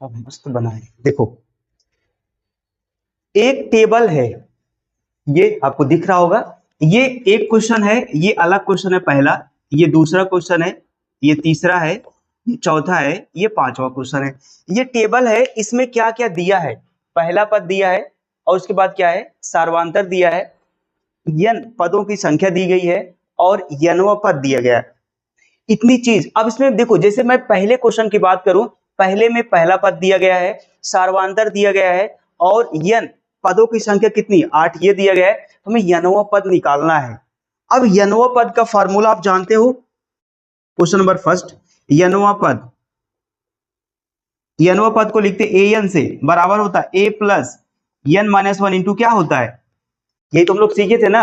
अब मस्त बनाए। देखो, एक टेबल है, ये आपको दिख रहा होगा। ये एक क्वेश्चन है, ये अलग क्वेश्चन है पहला, ये दूसरा क्वेश्चन है, ये तीसरा है, ये चौथा है, ये पांचवा क्वेश्चन है। ये टेबल है, इसमें क्या क्या दिया है। पहला पद दिया है और उसके बाद क्या है, सार्वधातुक दिया है, यन पदों की संख्या दी गई है और यनवा पद दिया गया है। इतनी चीज। अब इसमें देखो, जैसे मैं पहले क्वेश्चन की बात करूं, पहले में पहला पद दिया गया है, सार्वधातुक दिया गया है और यन पदों की संख्या कितनी, 8 ये दिया गया है। तो हमें यनवा पद निकालना है। अब यनवा पद का फार्मूला आप जानते हो। क्वेश्चन नंबर फर्स्ट, यनवा पद, यनवा पद को लिखते ए एन से, बराबर होता है a plus n minus one into क्या होता है, यही तुम लोग सीखे थे ना।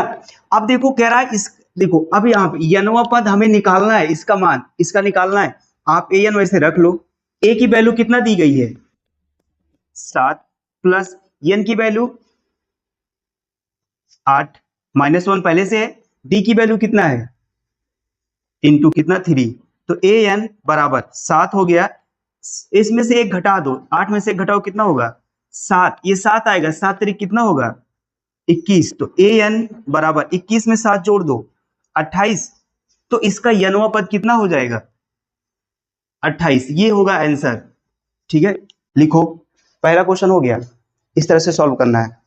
अब देखो कह रहा है इस, देखो अब यहाँ पे यनवा पद हमें निकालना है, इसका मान इसका निकालना है। आप ए एन वैसे रख लो। ए की वैल्यू कितना दी गई है, 7 प्लस एन की वैल्यू 8 माइनस वन पहले से है। डी की वैल्यू कितना है, इंटू कितना 3। तो ए एन बराबर 7 हो गया। इसमें से एक घटा दो, 8 में से एक घटाओ कितना होगा 7, ये 7 आएगा, 7 तरीक कितना होगा 21। तो ए एन बराबर 21 में 7 जोड़ दो 28। तो इसका यनवा पद कितना हो जाएगा 28, ये होगा आंसर। ठीक है, लिखो। पहला क्वेश्चन हो गया, इस तरह से सॉल्व करना है।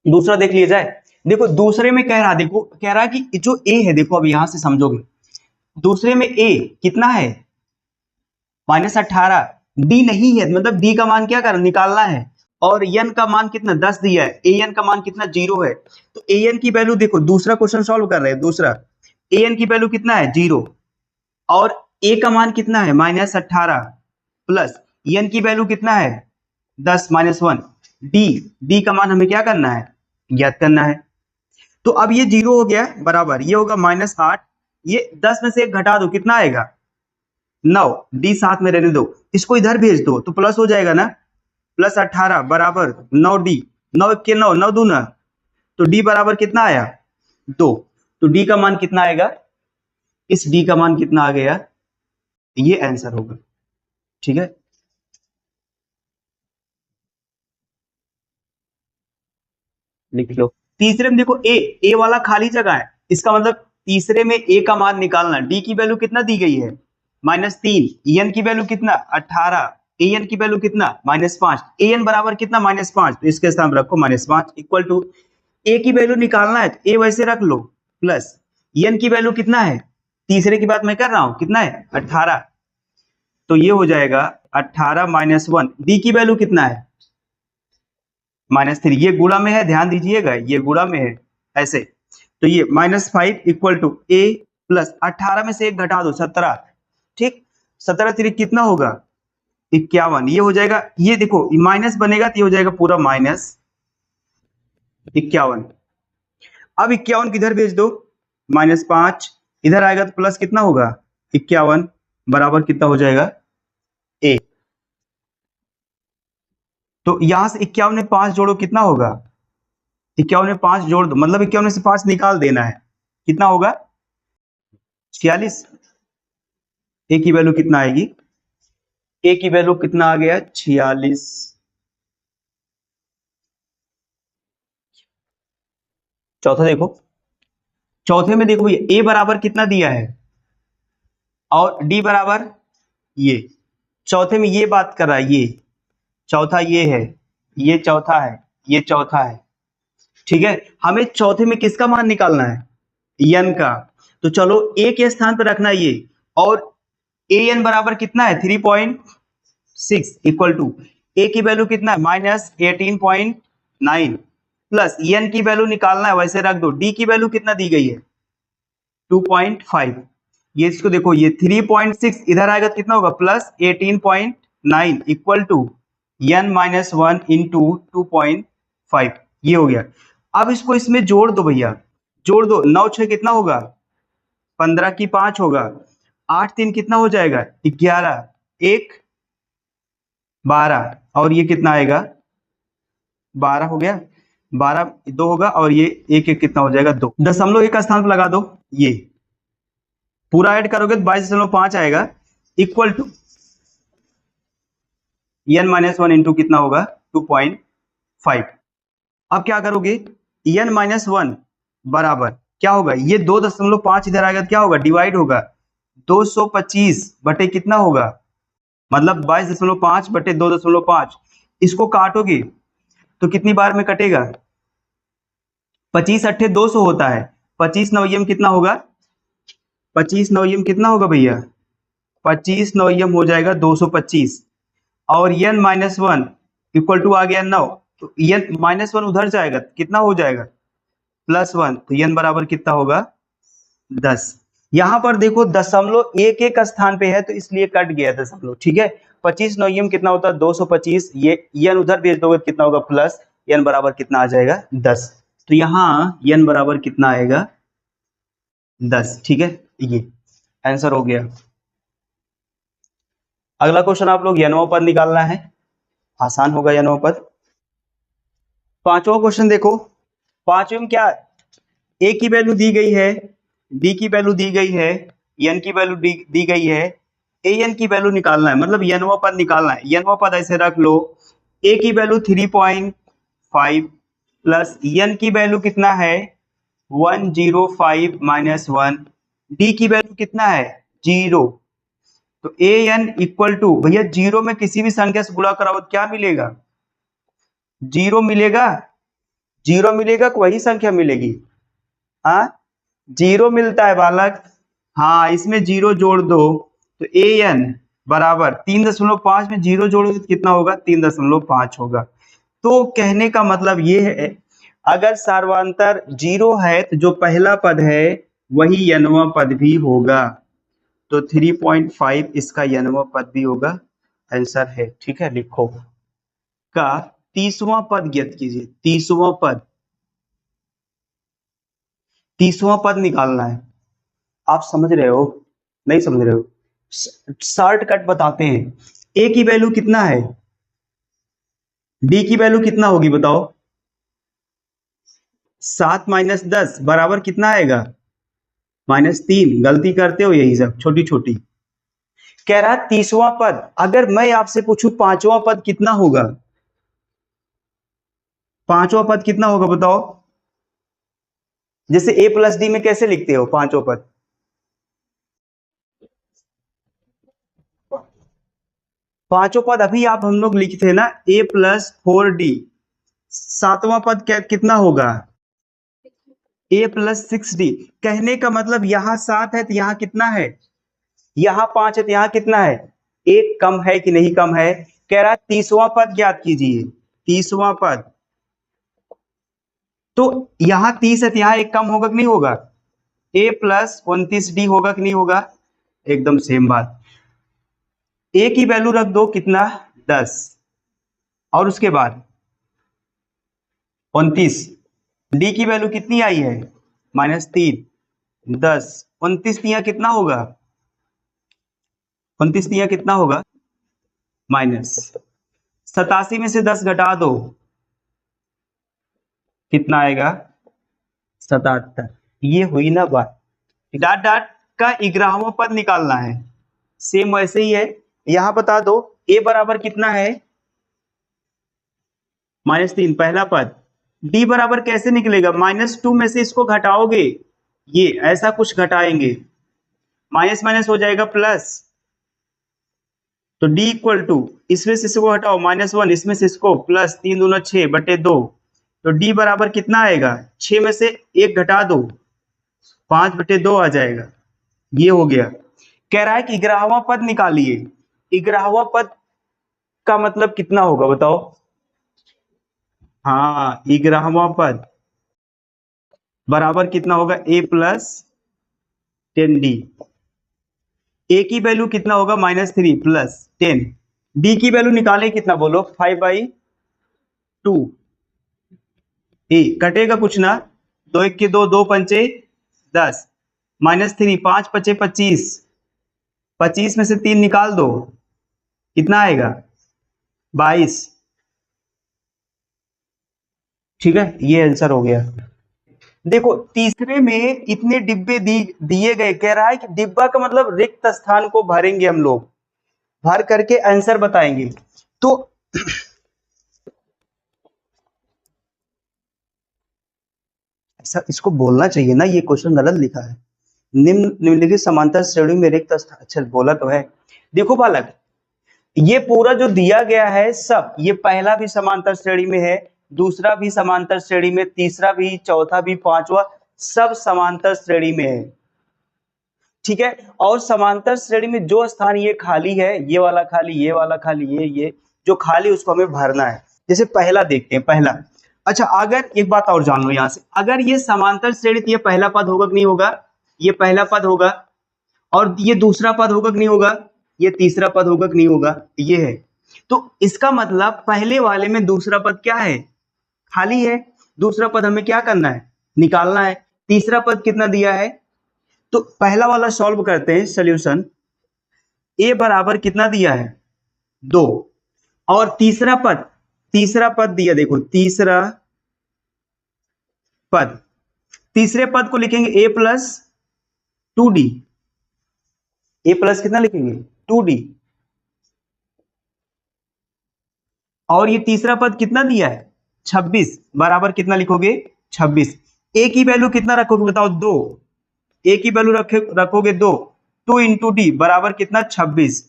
दूसरा देख लिया जाए। देखो दूसरे में कह रहा, देखो कह रहा कि जो ए है, देखो अब यहां से समझोगे। दूसरे में ए कितना है -18, डी नहीं है, मतलब डी का मान क्या करना निकालना है। और एन का मान कितना 10 दिया है, ए एन का मान कितना 0 है। तो ए एन की वैल्यू देखो, दूसरा क्वेश्चन सॉल्व कर रहे हैं, दूसरा ए एन की वैल्यू कितना है 0 और ए का मान कितना है -18 प्लस एन की वैल्यू कितना है 10 माइनस 1। डी का मान हमें क्या करना है, ज्ञात करना है। तो अब ये 0 हो गया बराबर, ये होगा -8, ये 10 में से एक घटा दो कितना आएगा 9, डी साथ में रहने दो, इसको इधर भेज दो तो प्लस हो जाएगा ना, प्लस 18 बराबर 9 डी, 9 के 9, 9 दूना, तो डी बराबर कितना आया 2। तो डी का मान कितना आएगा, इस डी का मान कितना आ गया, ये आंसर होगा। ठीक है, लिख लो। तीसरे में देखो ए वाला खाली जगह है, इसका मतलब तीसरे में ए का मान निकालना। डी की वैल्यू कितना दी गई है -3, एन की वैल्यू कितना 18, ए एन की वैल्यू कितना -5, ए एन बराबर कितना -5, तो इसके साथ रखो -5 इक्वल टू ए की वैल्यू निकालना है तो ए वैसे रख लो प्लस एन की वैल्यू कितना है, तीसरे की बात मैं कर रहा हूं, कितना है 18। तो ये हो जाएगा 18 माइनस 1, डी की वैल्यू कितना है -3, ये गुणा में है, ध्यान दीजिएगा ये गुणा में है ऐसे। तो ये -5 इक्वल टू ए प्लस 18 में से एक घटा दो 17। ठीक, 17 तिरिक कितना होगा 51, ये हो जाएगा। ये देखो माइनस बनेगा तो ये हो जाएगा पूरा -51। अब 51 किधर भेज दो, -5 इधर आएगा तो प्लस कितना होगा 51 बराबर कितना हो जाएगा ए। तो यहां से 51 में 5 जोड़ो कितना होगा, 51 में 5 जोड़ दो, मतलब 51 में से 5 निकाल देना है, कितना होगा 46। ए की वैल्यू कितना आएगी, ए की वैल्यू कितना आ गया 46। चौथा देखो, चौथे में देखो ये ए बराबर कितना दिया है और डी बराबर ये, चौथे में ये बात कर रहा है, ये चौथा ये है, ये चौथा है, ये चौथा है। ठीक है, हमें चौथे में किसका मान निकालना है, एन का। तो चलो ए के स्थान पर रखना ये, और ए एन बराबर कितना है 3.6 इक्वल टू ए की वैल्यू कितना है -18.9 प्लस एन की वैल्यू निकालना है, वैसे रख दो। डी की वैल्यू कितना दी गई है 2.5, ये इसको देखो, ये 3.6 इधर आएगा तो कितना होगा +18.9 equal to n minus 1 into 2.5, ये हो गया। अब इसको इसमें जोड़ दो भैया, जोड़ दो, 9 6 कितना होगा 15 की 5 होगा, 8 3 कितना हो जाएगा 11, 1 12 और ये कितना आएगा 12 हो गया, 12 2 होगा और ये 1 1 कितना हो जाएगा 2, दशमलव एक का स्थान पर लगा दो, ये पूरा ऐड करोगे तो 22.5 आएगा equal to n minus one into कितना होगा 2.5। अब क्या करोगे, n माइनस वन बराबर क्या होगा, ये 2.5 इधर आएगा तो क्या होगा, डिवाइड होगा 225 बटे कितना होगा, मतलब 22.5 बटे 2.5। इसको काटोगे तो कितनी बार में कटेगा, 25 अट्ठे 200 होता है, 25 नवयम कितना होगा, 25 नवयम कितना होगा भैया, 25 नवयम हो जाएगा 225। और n minus one equal to आ गया 9, तो n माइनस वन उधर जाएगा कितना हो जाएगा +1, तो n बराबर कितना होगा 10। यहां पर देखो दशमलव एक एक स्थान पे है तो इसलिए कट गया दशमलव, ठीक है। 25 नवयम कितना होता है 225, ये n उधर भेज दोगे कितना होगा प्लस, n बराबर कितना आ जाएगा 10। तो यहाँ n बराबर कितना आएगा 10, ठीक है, ये आंसर हो गया। अगला क्वेश्चन आप लोग n वां पद निकालना है, आसान होगा n वां पद। पांचवा क्वेश्चन देखो, पांचवें में क्या, a की वैल्यू दी गई है, d की वैल्यू दी गई है, n की वैल्यू दी गई है, an की वैल्यू निकालना है, मतलब n वां पद निकालना है। n वां पद ऐसे रख लो, a की वैल्यू 3.5 प्लस n की वैल्यू कितना है 105 माइनस 1, d की वैल्यू कितना है 0। तो an इक्वल टू भैया 0 में किसी भी संख्या से गुणा कराओ तो क्या मिलेगा, 0 मिलेगा, 0 मिलेगा वही संख्या मिलेगी, हाँ 0 मिलता है बालक, हाँ इसमें 0 जोड़ दो तो an बराबर 3.5 में 0 जोड़ोगे तो कितना होगा 3.5 होगा। तो कहने का मतलब ये है, अगर सार्वंतर 0 है तो जो पहला पद है वही n वां पद भी होगा, तो 3.5 इसका n वां पद भी होगा, आंसर है, ठीक है। लिखो का 30वां पद ज्ञात कीजिए, 30वां पद, 30वां पद निकालना है। आप समझ रहे हो, नहीं समझ रहे हो, शॉर्टकट बताते हैं। a की वैल्यू कितना है, d की वैल्यू कितना होगी बताओ, 7 माइनस 10 बराबर कितना आएगा -3। गलती करते हो यही सब छोटी छोटी। कह रहा 30वां पद, अगर मैं आपसे पूछूं 5वां पद कितना होगा, 5वां पद कितना होगा बताओ, जैसे a प्लस डी में कैसे लिखते हो 5वां पद, पांचों पद अभी आप हम लोग लिखते हैं ना a प्लस 4d। 7वां पद क्या कितना होगा a प्लस 6d। कहने का मतलब यहाँ 7 है तो यहाँ कितना है, यहाँ 5 है तो यहाँ कितना है, एक कम है कि नहीं कम है। कह रहा है 30वां पद ज्ञात कीजिए, 30वां पद, तो यहाँ 30 है तो यहाँ एक कम होगा कि नहीं होगा, a प्लस 29d होगा कि नहीं होगा, एकदम सेम बात। a की वैल्यू रख दो कितना 10, और उसके बाद 29, d की वैल्यू कितनी आई है -3, 10, 29 दिया कितना होगा, 29 दिया कितना होगा -87 में से 10 घटा दो कितना आएगा 77। ये हुई ना बात। डाट डाट का 11वां पद निकालना है, सेम वैसे ही है। यहां बता दो a बराबर कितना है -3 पहला पद, d बराबर कैसे निकलेगा -2 में से इसको घटाओगे, ये ऐसा कुछ घटाएंगे, माइनस माइनस हो जाएगा प्लस, तो d इक्वल टू इसमें से इसको हटाओ -1, इसमें से इसको प्लस 3 दूना 6 बटे 2, तो d बराबर कितना आएगा 6 में से 1 घटा दो 5 बटे 2 आ जाएगा, ये हो गया। कह रहा है कि 11वां पद निकालिए, 11वां पद का मतलब कितना होगा बताओ, हाँ 11वां पद बराबर कितना होगा a प्लस 10d। a की वैल्यू कितना होगा -3 प्लस 10, d की वैल्यू निकाले कितना बोलो 5/2, ए कटेगा कुछ ना, 2 1 के 2, 2 पंचे 10, -3 5 पचे 25, 25 में से 3 निकाल दो कितना आएगा 22, ठीक है, ये आंसर हो गया। देखो तीसरे में इतने डिब्बे दिए गए, कह रहा है कि डिब्बा का मतलब रिक्त स्थान को भरेंगे हम लोग, भर करके आंसर बताएंगे। तो ऐसा इसको बोलना चाहिए ना, ये क्वेश्चन गलत लिखा है। निम्नलिखित समांतर श्रेणी में रिक्त स्थान, अच्छा बोला तो है। देखो बालक, ये पूरा जो दिया गया है सब, ये पहला भी समांतर श्रेणी में है, दूसरा भी समांतर श्रेणी में, तीसरा भी, चौथा भी, पांचवा, सब समांतर श्रेणी में है। ठीक है, और समांतर श्रेणी में जो स्थान ये खाली है, ये वाला खाली, ये वाला खाली, ये जो खाली, उसको हमें भरना है। जैसे पहला देखते हैं, पहला। अच्छा, अगर एक बात और जान लो यहां से, अगर ये समांतर श्रेणी, तो ये पहला पद होगा कि नहीं होगा? ये पहला पद होगा। और ये दूसरा पद होगा कि नहीं होगा? ये तीसरा पद होगा कि नहीं होगा? ये है। तो इसका मतलब पहले वाले में दूसरा पद क्या है? खाली है। दूसरा पद हमें क्या करना है? निकालना है। तीसरा पद कितना दिया है? तो पहला वाला सॉल्व करते हैं, सॉल्यूशन। ए बराबर कितना दिया है? 2। और तीसरा पद दिया, देखो तीसरा पद, तीसरे पद को लिखेंगे ए प्लस 2d। ए प्लस कितना लिखेंगे? 2d। और ये तीसरा पद कितना दिया है? 26 बराबर कितना लिखोगे? 26। ए की वैल्यू कितना रखोगे बताओ? 2। ए की वैल्यू रखोगे 2। 2 इंटू डी बराबर कितना? 26।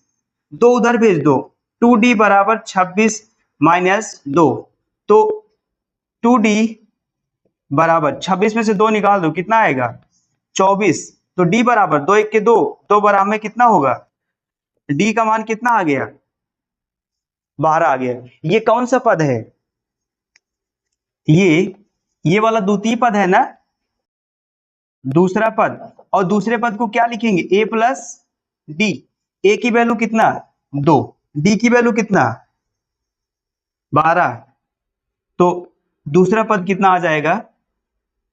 2 उधर भेज दो। 2d बराबर 26 माइनस 2। तो 2d बराबर 26 में से 2 निकाल दो, कितना आएगा? 24। तो d बराबर 2 1 के 2, 2 बराबर में कितना होगा? d का मान कितना आ गया? 12 आ गया। ये कौन सा पद है? ये वाला द्वितीय पद है ना, दूसरा पद। और दूसरे पद को क्या लिखेंगे? a plus D. ए की वैल्यू कितना? 2। डी की वैल्यू कितना? 12। तो दूसरा पद कितना आ जाएगा?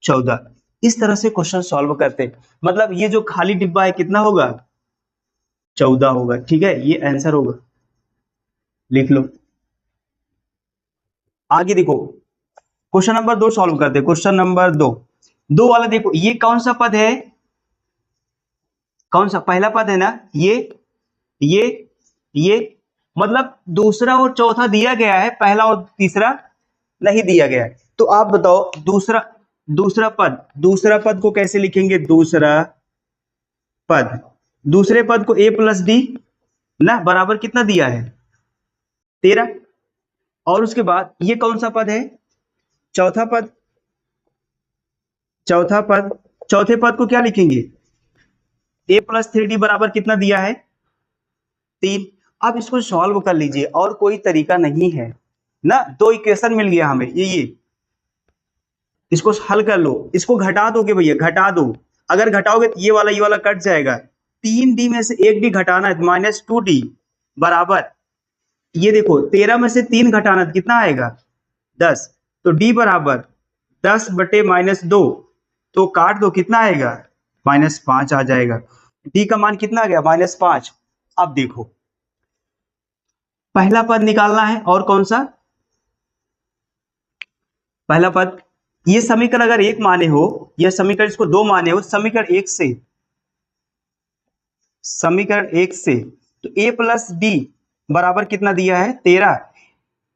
14। इस तरह से क्वेश्चन सॉल्व करते, मतलब ये जो खाली डिब्बा है कितना होगा? 14 होगा। ठीक है, ये आंसर होगा, लिख लो। आगे देखो, क्वेश्चन नंबर 2 सॉल्व करते। क्वेश्चन नंबर 2 वाला देखो, ये कौन सा पद है? कौन सा? पहला पद है ना, ये मतलब दूसरा और चौथा दिया गया है, पहला और तीसरा नहीं दिया गया है। तो आप बताओ, दूसरा पद को कैसे लिखेंगे? दूसरे पद को a प्लस डी ना, बराबर कितना दिया है? 13। और उसके बाद ये कौन सा पद है? चौथा पद। चौथे पद को क्या लिखेंगे? a प्लस 3d बराबर कितना दिया है? 3। अब इसको सॉल्व कर लीजिए, और कोई तरीका नहीं है ना। 2 इक्वेशन मिल गया हमें, ये इसको हल कर लो। इसको घटा दोगे भैया, घटा दो। अगर घटाओगे तो ये वाला कट जाएगा। 3d में से 1d घटाना है, माइनस 2d बराबर, ये देखो 13 में से 3 घटाना कितना आएगा? 10। तो d बराबर 10 बटे माइनस 2, तो काट दो, कितना आएगा? -5 आ जाएगा। d का मान कितना आ गया? -5। अब देखो, पहला पद निकालना है, और कौन सा? पहला पद। ये समीकरण अगर 1 माने हो, यह समीकरण इसको 2 माने हो, समीकरण 1 से तो a प्लस डी बराबर कितना दिया है? 13।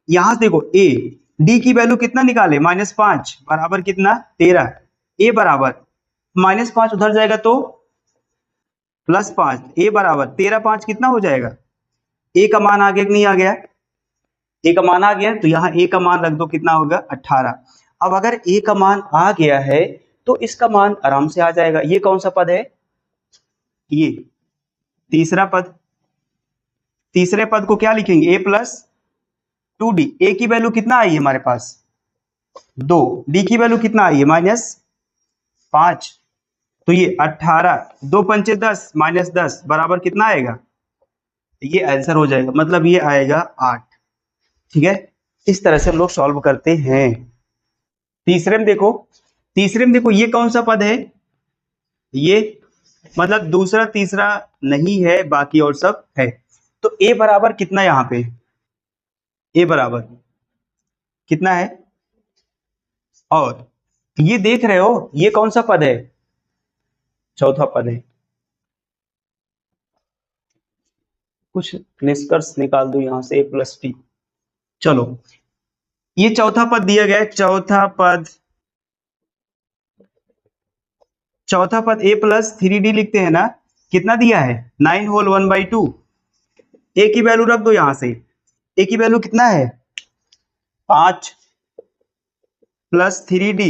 यहां से देखो, a d की वैल्यू कितना निकाले? -5 बराबर कितना? 13। a बराबर -5 उधर जाएगा तो +5, a बराबर 13 5 कितना हो जाएगा? a का मान आ गया कि नहीं आ गया? a का मान आ गया, तो यहाँ a का मान रख दो, कितना होगा? 18। अब अगर a का मान आ गया है, तो इसका मान आराम से आ जाएगा। ये कौन सा पद है? ये तीसरा पद। तीसरे पद को क्या लिखेंगे? a plus 2d। a की वैल्यू कितना आई है हमारे पास? 2। d की वैल्यू कितना आई है? -5। तो ये 18, 2 पंचे 10, -10 बराबर कितना आएगा? ये आंसर हो जाएगा, मतलब ये आएगा 8। ठीक है, इस तरह से हम लोग सॉल्व करते हैं। तीसरे में देखो, ये कौन सा पद है? ये मतलब दूसरा तीसरा नहीं है, बाकी और सब है। तो a बराबर कितना? यहाँ पे a बराबर कितना है? और ये देख रहे हो, ये कौन सा पद है? चौथा पद है। कुछ निष्कर्ष निकाल दो यहां से, a प्लस टी। चलो ये चौथा पद दिया गया है, चौथा पद a प्लस 3d लिखते हैं ना, कितना दिया है 9 होल 1/2। a की वैल्यू रख दो यहां से, a की वैल्यू कितना है 5 प्लस 3d,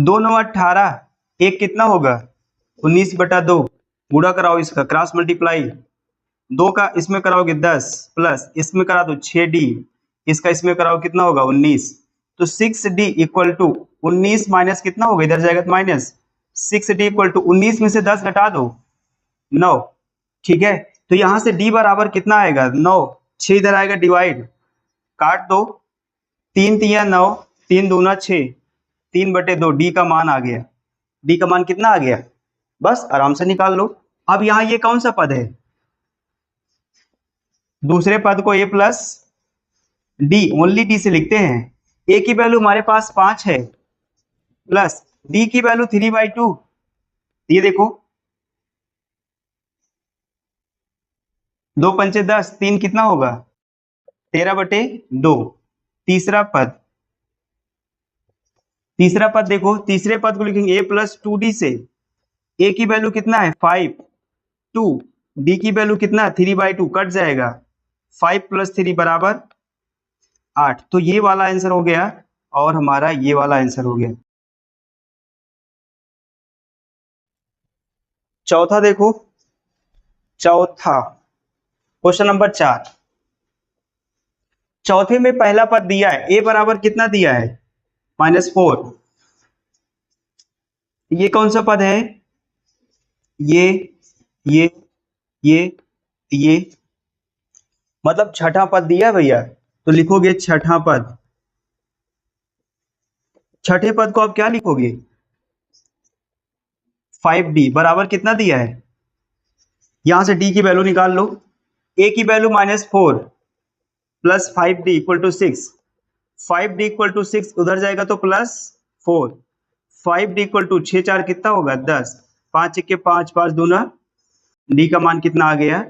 2 9 18, एक कितना होगा 19/2, गुणा कराओ इसका क्रॉस मल्टीप्लाई, 2 का इसमें कराओगे 10 प्लस इसमें करा दो 6d, इसका इसमें कराओ कितना होगा 19, तो 6d इक्वल टू 19 माइनस कितना होगा इधर जाएगा तो माइनस, 6d इक्वल टू 19 में से 10 घटा दो 9, ठीक है। तो यहां से d बराबर कितना आएगा 9, 6 इधर आएगा डिवाइड, काट दो, 3 तिया 9, 3 दूना 6, 3/2, डी का मान आ गया, डी का मान कितना आ गया, बस आराम से निकाल लो। अब यहां ये कौन सा पद है, दूसरे पद को a plus D, only D से लिखते हैं, a की वैल्यू हमारे पास 5 है प्लस d की वैल्यू 3/2, ये देखो 2 पंचे 10, 3 कितना होगा 13/2। तीसरा पद देखो, तीसरे पद को लिखेंगे a प्लस 2d से, a की वैल्यू कितना है 5, 2, d की वैल्यू कितना है 3/2, कट जाएगा 5 प्लस 3 बराबर 8, तो ये वाला आंसर हो गया और हमारा ये वाला आंसर हो गया। चौथा देखो, चौथा क्वेश्चन नंबर 4, चौथे में पहला पद दिया है a बराबर कितना दिया है -4, ये कौन सा पद है, ये ये ये ये मतलब छठा पद दिया है भैया, तो लिखोगे छठा पद, छठे पद को आप क्या लिखोगे 5d बराबर कितना दिया है, यहां से d की वैल्यू निकाल लो, a की value -4 plus 5d equal to 6, 5d equal to 6 उधर जाएगा तो +4, 5d इक्वल टू 6 4 कितना होगा 10, 5 1 5, 5 दूना, d का मान कितना आ गया,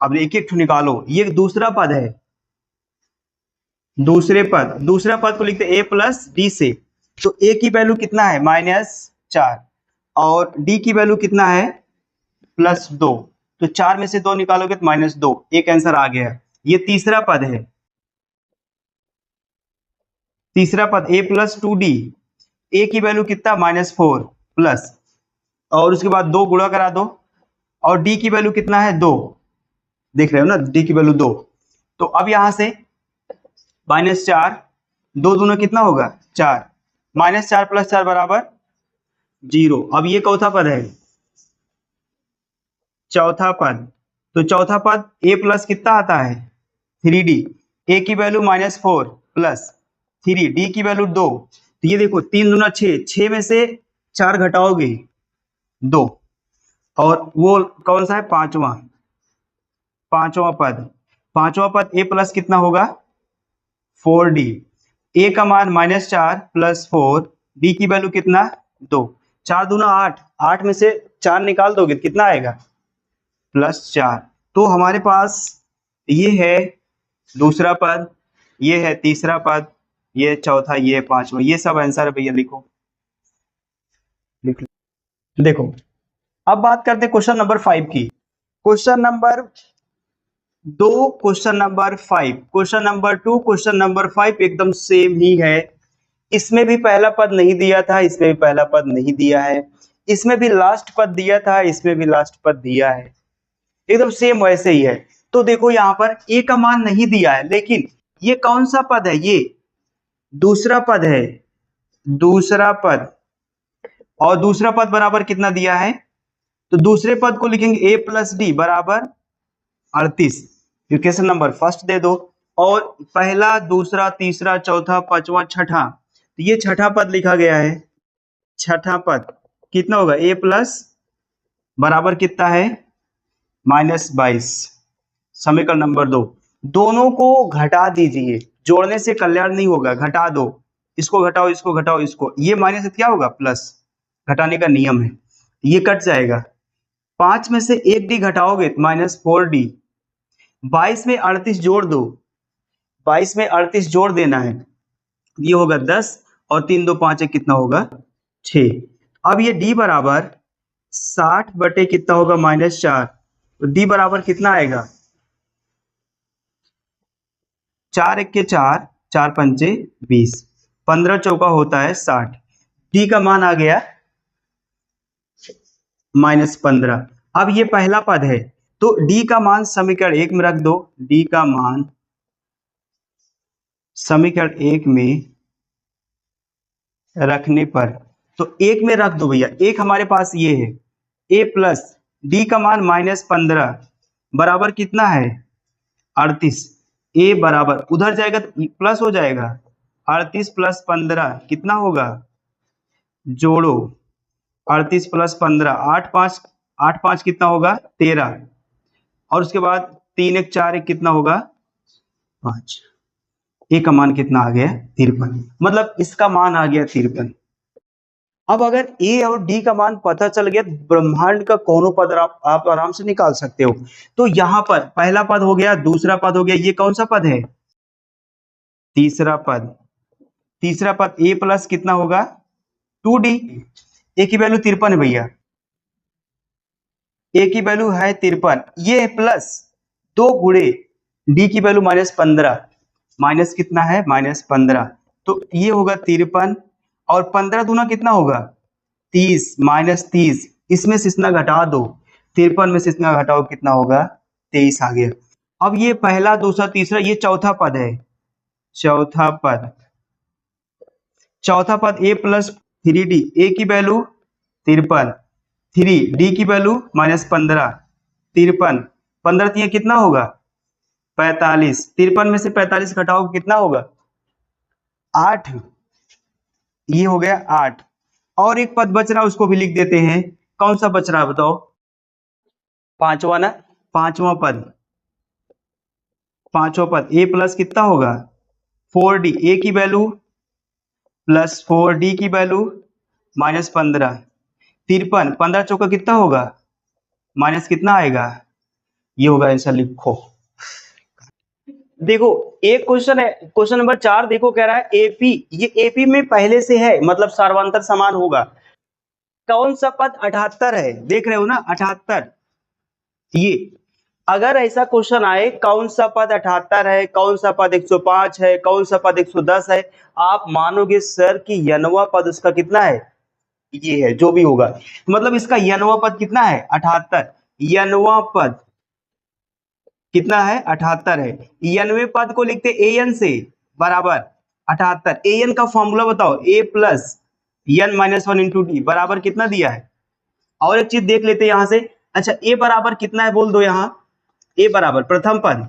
अब एक एक निकालो, ये दूसरा पद है, दूसरा पद को लिखते a प्लस डी से, तो a की वैल्यू कितना है -4 और d की वैल्यू कितना है +2, तो 4 में से 2 निकालोगे तो -2, एक आंसर आ गया। ये तीसरा पद है, तीसरा पद a प्लस 2d, a की वैल्यू कितना -4 प्लस, और उसके बाद 2 गुणा करा दो, और d की वैल्यू कितना है 2, देख रहे हो ना d की वैल्यू 2, तो अब यहां से -4, 2 दूना कितना होगा 4, -4 + 4 बराबर 0। अब ये चौथा पद है, चौथा पद, तो चौथा पद a प्लस कितना आता है 3d, a की वैल्यू -4 प्लस 3, d की वैल्यू 2, तो ये देखो 3 दूना 6, 6 में से 4 घटाओगे 2, और वो कौन सा है पांचवा पद a प्लस कितना होगा 4d, a का मान -4 + 4, d की वैल्यू कितना 2, 4 दूना 8, 8 में से 4 निकाल दोगे कितना आएगा +4, तो हमारे पास ये है दूसरा पद, ये है तीसरा पद, ये चौथा, ये पांचवा, ये सब आंसर है भैया, लिखो लिख लो। देखो अब बात करते हैं क्वेश्चन नंबर 5 की, question number 2, question number 5, question number 2, question number 5 एकदम सेम ही है, इसमें भी पहला पद नहीं दिया था, इसमें भी पहला पद नहीं दिया है, इसमें भी लास्ट पद दिया था, इसमें भी लास्ट पद दिया है, एकदम सेम वैसे ही है। तो देखो यहाँ पर a का मान नहीं दिया है, लेकिन ये कौन सा पद है, ये दूसरा पद है, दूसरा पद, और दूसरा पद बराबर कितना दिया है, तो दूसरे पद को लिखेंगे a प्लस डी बराबर 38, इक्वेशन नंबर फर्स्ट दे दो, और पहला दूसरा तीसरा चौथा पांचवा छठा, तो ये छठा पद लिखा गया है, छठा पद कितना होगा a प्लस बराबर कितना है -22, समीकरण नंबर 2, दोनों को घटा दीजिए, जोड़ने से कल्याण नहीं होगा, घटा दो, इसको घटाओ इसको घटाओ इसको, ये माइनस से क्या होगा प्लस, घटाने का नियम है, ये कट जाएगा, 5 में से 1d घटाओगे -4d, 22 में 38 जोड़ दो, 22 में 38 जोड़ देना है, ये होगा 10 और 3 2 5 1 कितना होगा 6। अब ये d बराबर 60 बटे कितना होगा -4, तो d बराबर कितना आएगा 4 1 के 4, 4 पंचे 20, 15 चौका होता है 60, d का मान आ गया -15। अब ये पहला पद है तो d का मान समीकरण 1 में रख दो, d का मान समीकरण 1 में रखने पर, तो 1 में रख दो भैया, एक हमारे पास ये है a प्लस d का मान -15 बराबर कितना है 38, a बराबर उधर जाएगा तो प्लस हो जाएगा 38 + 15 कितना होगा, जोड़ो 38 + 15 8 5 कितना होगा 13, और उसके बाद 3 1 4 1 कितना होगा 5, ए का मान कितना आ गया 53, मतलब इसका मान आ गया 53। अब अगर ए और डी का मान पता चल गया तो ब्रह्मांड का कोनो पद आप आराम से निकाल सकते हो। तो यहाँ पर पहला पद हो गया, दूसरा पद हो गया, ये कौन सा पद है तीसरा पद। तीसरा पद ए प्लस कितना होगा 2d, ए की वैल्यू 53 है भैया, ए की वैल्यू है 53, ये प्लस 2 गुणे डी की वैल्यू -15, माइनस कितना है -15, तो ये होगा 53 और 15 दूना कितना होगा 30, -30, इसमें से इतना घटा दो, 53 में से इतना घटाओ कितना होगा 23 आ गया। अब ये पहला दूसरा तीसरा ये चौथा पद है, चौथा पद ए प्लस 3d, ए की वैल्यू 53, 3d की वैल्यू -15, 53, 15 तीन कितना होगा 45, 53 में से 45 घटाओ कितना होगा 8, ये हो गया 8। और एक पद बच रहा उसको भी लिख देते हैं, कौन सा बच रहा है बताओ, पांचवा ना, पांचवा पद ए प्लस कितना होगा 4d, ए की वैल्यू प्लस 4d की वैल्यू -15, 53, 15 चौका कितना होगा माइनस कितना आएगा, ये होगा आंसर लिखो। देखो एक क्वेश्चन है, क्वेश्चन नंबर 4 देखो कह रहा है एपी, ये एपी में पहले से है मतलब सार्वंतर समान होगा, कौन सा पद 78 है, देख रहे हो ना 78, ये अगर ऐसा क्वेश्चन आए कौन सा पद 78 है, कौन सा पद 105 है, कौन सा पद 110 है, आप मानोगे सर कि यनवा पद उसका कितना है, ये है जो भी होगा, मतलब इसका यनवा पद कितना है 78, यनवा पद कितना है 78 है, यनवे पद को लिखते an से बराबर 78, an का फॉर्मूला बताओ a plus n minus 1 into d बराबर कितना दिया है, और एक चीज देख लेते हैं यहां से, अच्छा a बराबर कितना है बोल दो, यहाँ a बराबर प्रथम पद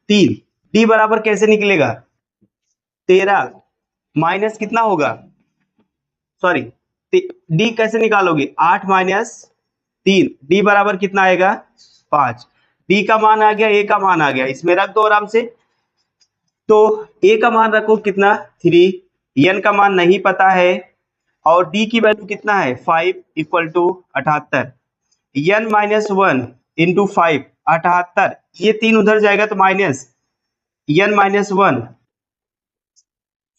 3, d बराबर कैसे निकलेगा 13 माइनस कितना होगा, सॉरी d कैसे निकालोगे 8 माइनस 3, d बराबर कितना आएगा 5, d का मान आ गया, a का मान आ गया, इसमें रख दो आराम से, तो a का मान रखो कितना 3, n का मान नहीं पता है, और d की वैल्यू कितना है 5 equal to 78, n minus 1 into 5 78, ये 3 उधर जाएगा तो minus n minus 1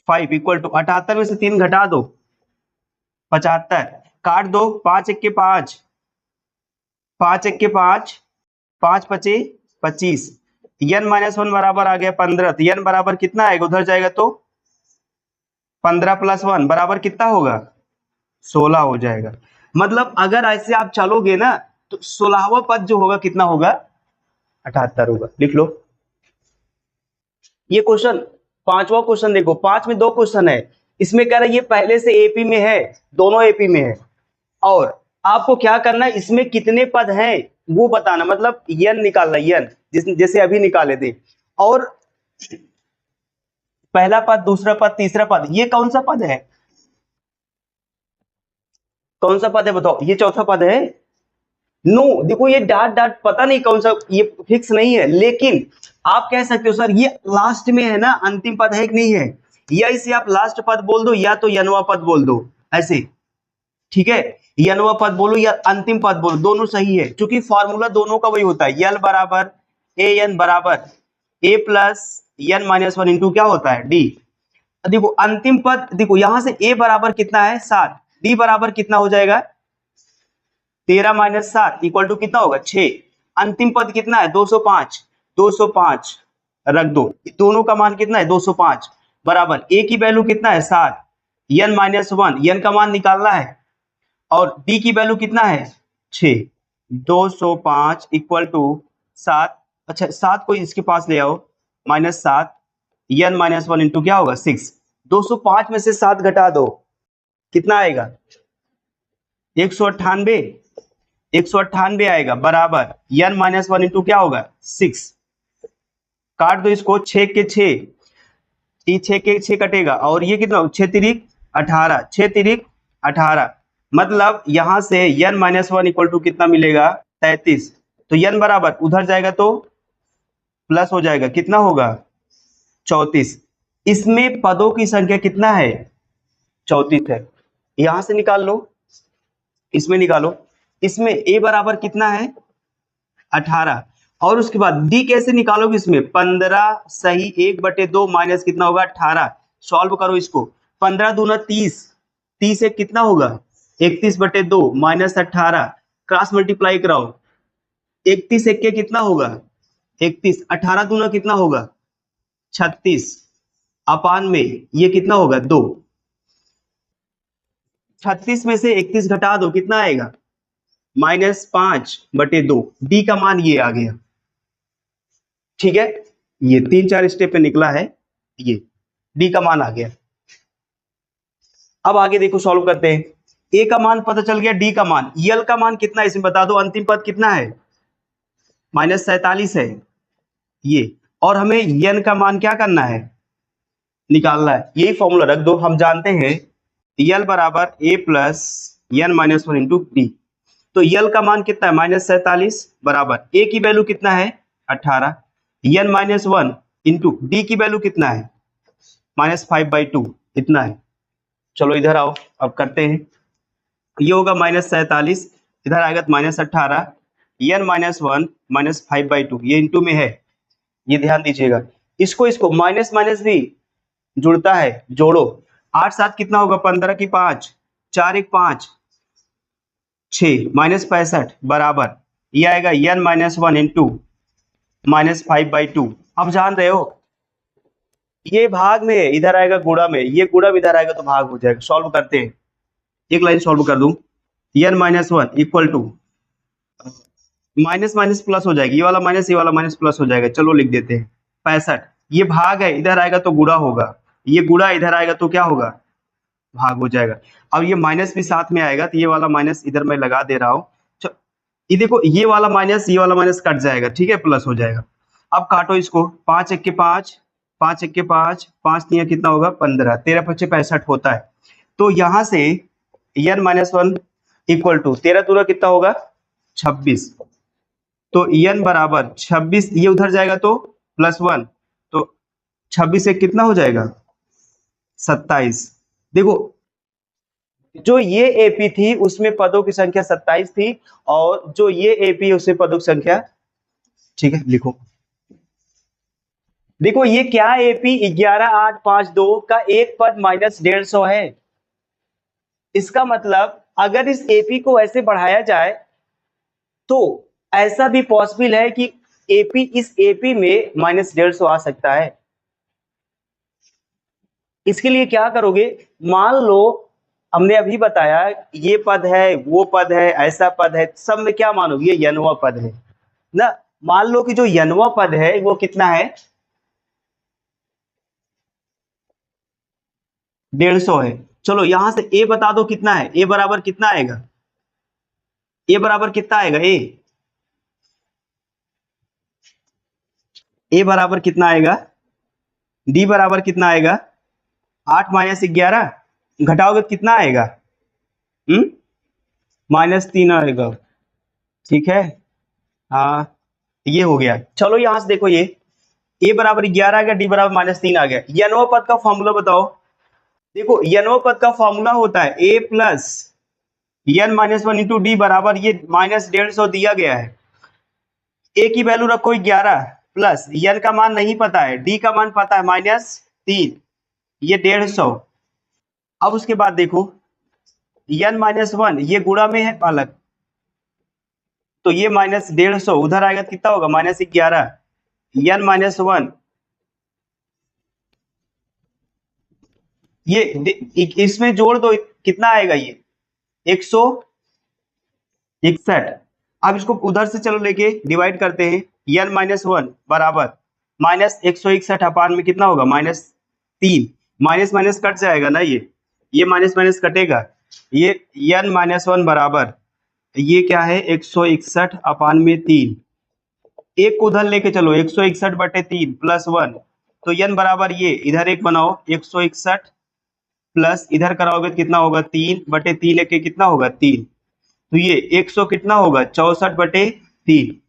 5 equal to 78 में से 3 घटा दो 75, काट दो 5 1 के 5, 5 1 के 5, 5 पचे 25, n माइनस 1 बराबर आ गया 15, तो n बराबर कितना आएगा उधर जाएगा तो 15 + 1 बराबर कितना होगा 16 हो जाएगा। मतलब अगर ऐसे आप चलोगे ना तो 16वां पद जो होगा कितना होगा 78 होगा, लिख लो। ये क्वेश्चन पांचवा क्वेश्चन देखो, 5 में 2 क्वेश्चन है, इसमें कह रहा है ये पहले से एपी में है, दोनों एपी में है, और आपको क्या करना है इसमें कितने पद हैं वो बताना, मतलब यन निकालना, यन जैसे अभी निकाले थे, और पहला पद दूसरा पद तीसरा पद, ये कौन सा पद है, कौन सा पद है बताओ, ये चौथा पद है, नो देखो ये डाट पता नहीं कौन सा, ये फिक्स नहीं है, लेकिन आप कह सकते हो सर ये लास्ट में है ना, अंतिम पद है कि नहीं है, या इसे आप लास्ट पद बोल दो या तो यनवा पद बोल दो, ऐसे ठीक है, यनवा पद बोलो या अंतिम पद बोलो, दोनों सही है, क्योंकि फॉर्मूला दोनों का वही होता है, यल बराबर ए एन बराबर a plus n minus one into क्या होता है d। देखो अंतिम पद, देखो यहां से a बराबर कितना है 7, d बराबर कितना हो जाएगा 13 माइनस 7 इक्वल टू कितना होगा 6। अंतिम पद कितना है 205, 205 रख दो, दोनों का मान कितना है 205 बराबर a की वैल्यू कितना है 7, n माइनस वन n का मान निकालना है और d की वैल्यू कितना है 6। 205 इक्वल टू 7, अच्छा 7 को इसके पास ले आओ, minus 7 n minus one into क्या होगा 6। 205 में से 7 घटा दो, कितना आएगा 198, 198 आएगा बराबर n माइनस वन इंटू क्या होगा 6। काट दो इसको, 6 के 6, 6 के 6 कटेगा और ये कितना 6 तिरिक 18, 6 तिरिक 18, मतलब यहां से n minus one equal to कितना मिलेगा 33। तो n बराबर उधर जाएगा तो प्लस हो जाएगा, कितना होगा 34। इसमें पदों की संख्या कितना है 34 है, यहां से निकाल लो, इसमें निकालो। इसमें a बराबर कितना है 18 और उसके बाद d कैसे निकालोगे, इसमें 15 सही 1/2 माइनस कितना होगा 18। सॉल्व करो इसको, 15 दूना 30, 30 एक कितना होगा 31/2 माइनस 18, क्रॉस मल्टीप्लाई कराओ, 31 एक के कितना होगा 31, 18 दूना कितना होगा 36 अपान में ये कितना होगा 2। 36 में से 31 घटा दो, कितना आएगा -5/2। डी का मान ये आ गया, ठीक है, ये 3-4 स्टेप पे निकला है, ये डी का मान आ गया। अब आगे देखो सॉल्व करते हैं। ए का मान पता चल गया, डी का मान, यल का मान कितना है इसमें बता दो, अंतिम पद कितना है -47 है ये, और हमें यन का मान क्या करना है निकालना है। यही फॉर्मूला रख दो, हम जानते हैं यल बराबर a plus n minus one into D. तो यल का मान कितना है -47 बराबर a की वैल्यू कितना है 18, n minus one into D की वैल्यू कितना है -5/2 इतना है। चलो इधर आओ, अब करते हैं। ये होगा -47, इधर आएगा -18, n माइनस वन -5/2, ये इंटू में है, ये ध्यान दीजिएगा। इसको माइनस माइनस भी जुड़ता है, जोड़ो, 8 7 कितना होगा 15 की 5, 4 1 5 6 -65 बराबर ये आएगा n माइनस वन इंटू -5/2। अब जान रहे हो ये भाग में इधर आएगा गुणा में, ये गुणा में इधर आएगा तो भाग हो जाएगा। सॉल्व करते हैं, एक लाइन सॉल्व कर दूं, n minus one equal to minus minus plus हो जाएगी, ये वाला माइनस ये वाला माइनस प्लस हो जाएगा। चलो लिख देते हैं 65, ये भाग है इधर आएगा तो गुणा होगा, ये गुणा इधर आएगा तो क्या होगा भाग हो जाएगा। अब ये माइनस भी साथ में आएगा तो ये वाला माइनस इधर मैं लगा दे रहा हूँ, ये देखो ये वाला माइनस ये वाला माइनस कट जाएगा, ठीक है, प्लस हो जाएगा। अब काटो इसको, 5 1 के 5, 5 1 के 5, 5 3 कितना होगा 15, 13 5 65 होता है। तो यहां से n minus one equal to 13 दूना कितना होगा 26, तो n बराबर 26, ये उधर जाएगा तो +1, तो 26 से कितना हो जाएगा 27। देखो जो ये एपी थी उसमें पदों की संख्या 27 थी और जो ये एपी है उसमें पदों की संख्या, ठीक है लिखो। देखो ये क्या एपी 11852 का एक पद -150 है। इसका मतलब अगर इस एपी को ऐसे बढ़ाया जाए तो ऐसा भी पॉसिबल है कि एपी इस एपी में -150 आ सकता है। इसके लिए क्या करोगे, मान लो हमने अभी बताया ये पद है वो पद है ऐसा पद है, सब में क्या मानोगे ये यनवा पद है ना। मान लो कि जो यनवा पद है वो कितना है 150 है। चलो यहां से a बता दो कितना है, a बराबर कितना आएगा, a बराबर कितना आएगा, a बराबर कितना आएगा, d बराबर कितना आएगा 8 - 11 घटाओगे कितना आएगा -3 आएगा, ठीक है। हाँ ये हो गया। चलो यहां से देखो ये a बराबर 11 आ गया, d बराबर -3 आ गया। यनवा पद का फॉर्मूला बताओ। देखो यनवा पद का फॉर्मूला होता है a plus n minus one into d बराबर ये -150 दिया गया है, a की वैल्यू रखो 11, प्लस n का मान नहीं पता है, d का मान पता है -3, ये 150। अब उसके बाद देखो n-1 ये गुणा में है अलग, तो ये -150 उधर आएगा कितना होगा -11, n-1 ये इसमें जोड़ दो कितना आएगा ये 161। अब इसको उधर से चलो लेके डिवाइड करते हैं, n-1 बराबर -161 अपान में कितना होगा -3, माइनस माइनस कट जाएगा ना, ये माइनस माइनस कटेगा, ये n-1 बराबर ये क्या है 161 अपान में 3, एक को उधर लेके चलो 161/3 प्लस 1, तो n बराबर ये इधर एक बनाओ 161 प्लस इधर कराओगे तो कितना होगा 3/3 लेके कितना होगा 3, तो ये 100 कितना होगा 64/3।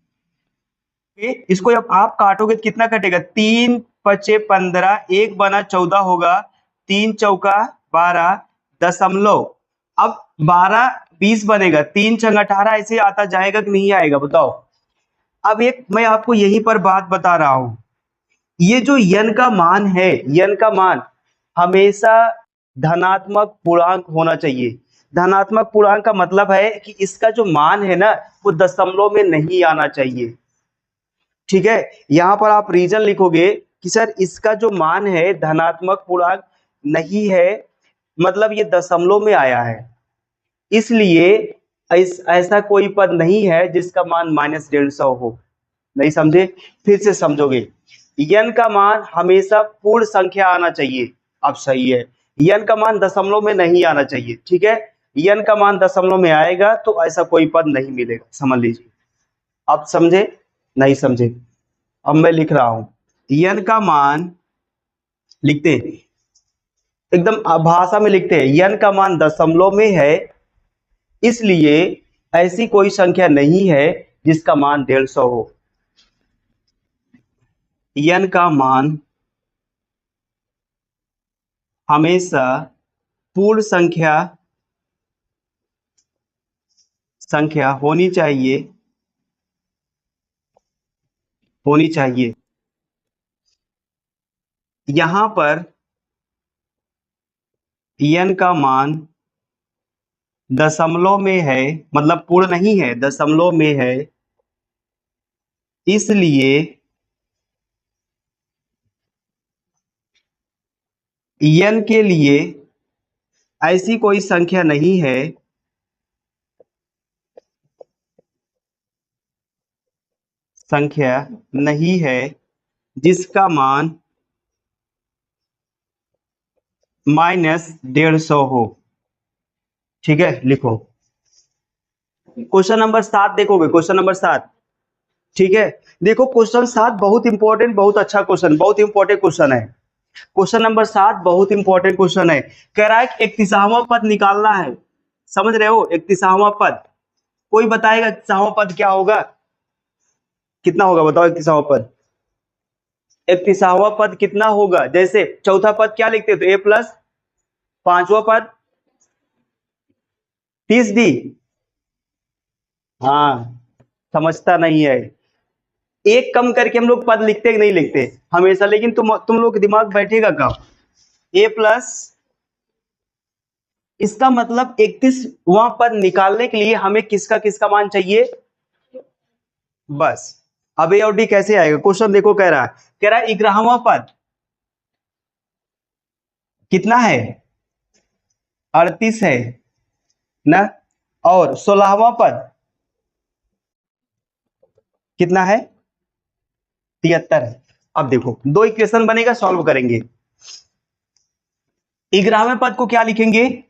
इसको जब आप काटोगे तो कितना कटेगा 3×5 = 15, 1 बना 14 होगा, 3 चौका 12 दशमलव, अब 12 20 बनेगा, 3 छंग 18 ऐसे आता जाएगा कि नहीं आएगा बताओ। अब एक मैं आपको यहीं पर बात बता रहा हूं, ये जो n का मान है, n का मान हमेशा धनात्मक पूर्णांक होना चाहिए। धनात्मक पूर्णांक का मतलब है कि इसका जो मान है ना वो दशमलव में नहीं आना चाहिए, ठीक है। यहां पर आप रीजन लिखोगे कि सर इसका जो मान है धनात्मक पूर्णांक नहीं है, मतलब ये दशमलव में आया है, इसलिए ऐसा कोई पद नहीं है जिसका मान -150 हो। नहीं समझे, फिर से समझोगे, n का मान हमेशा पूर्ण संख्या आना चाहिए। अब सही है, n का मान दशमलव में नहीं आना चाहिए, ठीक है। n का मान दशमलव में आएगा तो ऐसा कोई पद नहीं मिलेगा, समझ लीजिए। अब समझे नहीं समझे, अब मैं लिख रहा हूं, n का मान लिखते हैं एकदम भाषा में लिखते हैं, n का मान दशमलव में है, इसलिए ऐसी कोई संख्या नहीं है जिसका मान 150 हो। n का मान हमेशा पूर्ण संख्या होनी चाहिए। यहां पर n का मान दशमलव में है, मतलब पूर्ण नहीं है, दशमलव में है, इसलिए n के लिए ऐसी कोई संख्या नहीं है जिसका मान -150 हो, ठीक है। लिखो क्वेश्चन नंबर 7 देखोगे, क्वेश्चन नंबर 7, ठीक है। देखो क्वेश्चन 7 बहुत इंपॉर्टेंट, बहुत अच्छा क्वेश्चन, बहुत इंपॉर्टेंट क्वेश्चन है। क्वेश्चन नंबर 7 बहुत इंपॉर्टेंट क्वेश्चन है, कह रहा है कि 31वां पद निकालना है, समझ रहे हो 31वां पद, कोई बताएगा 31वां पद क्या होगा, कितना होगा बताओ 31वां पद, 31वां पद कितना होगा। जैसे चौथा पद क्या लिखते तो a+, पांचवा पद 30d, हाँ समझता नहीं है, एक कम करके हम लोग पद लिखते कि नहीं लिखते हमेशा, लेकिन तुम लोग दिमाग बैठेगा कब, a+, इसका मतलब 31वां पद निकालने के लिए हमें किसका किसका मान चाहिए, बस। अब ए और डी कैसे आएगा, क्वेश्चन देखो कह रहा है 11वां पद कितना है 38 है ना, और 16वां पद कितना है 73 है। अब देखो दो इक्वेशन बनेगा, सॉल्व करेंगे। 11वें पद को क्या लिखेंगे,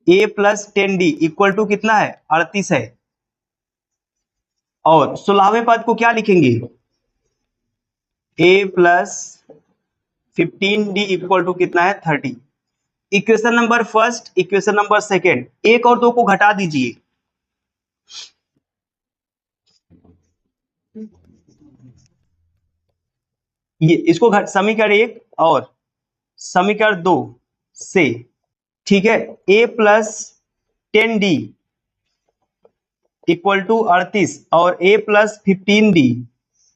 a+ 10d इक्वल टू कितना है 38 है, और 16वें पद को क्या लिखेंगे, a+ 15d इक्वल टू कितना है 30। Equation number first, equation number second, एक और दो को घटा दीजिए, ये इसको समीकरण 1 और समीकरण 2 से, ठीक है। a+ 10d इक्वल टू 38 और a+ 15d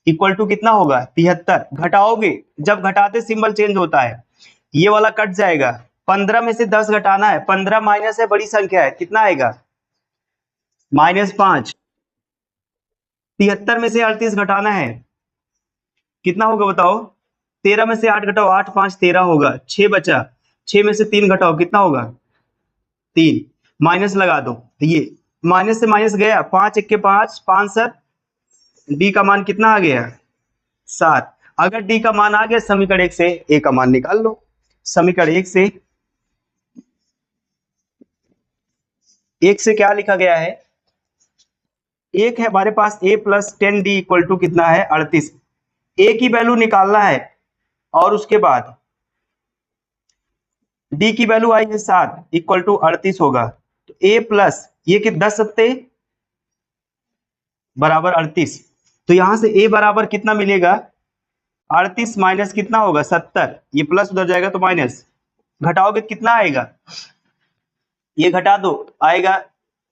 इक्वल टू कितना होगा 73। घटाओगे, जब घटाते सिंबल चेंज होता है, ये वाला कट जाएगा। 15 में से 10 घटाना है, 15 माइनस है, बड़ी संख्या है, कितना आएगा -5। 73 में से 38 घटाना है, कितना होगा बताओ। 13 में से 8 घटाओ, 8 5 13 होगा, 6 बचा, 6 में से 3 घटाओ, कितना होगा 3। माइनस लगा दो, ये माइनस से माइनस गया, 5 1 के 5, 5 7, डी का मान कितना आ गया 7। अगर डी का मान आ गया, समीकरण 1 से ए का मान निकाल लो। समीकरण 1 से क्या लिखा गया है, एक है हमारे पास a plus 10d equal to कितना है 38। a की वैल्यू निकालना है और उसके बाद d की वैल्यू आई है 7 इक्वल टू 38 होगा। तो a प्लस ये कि 10 सत्ते बराबर 38। तो यहां से a बराबर कितना मिलेगा 38 माइनस कितना होगा 70, ये प्लस उधर जाएगा तो माइनस, घटाओगे कितना आएगा, ये घटा दो, आएगा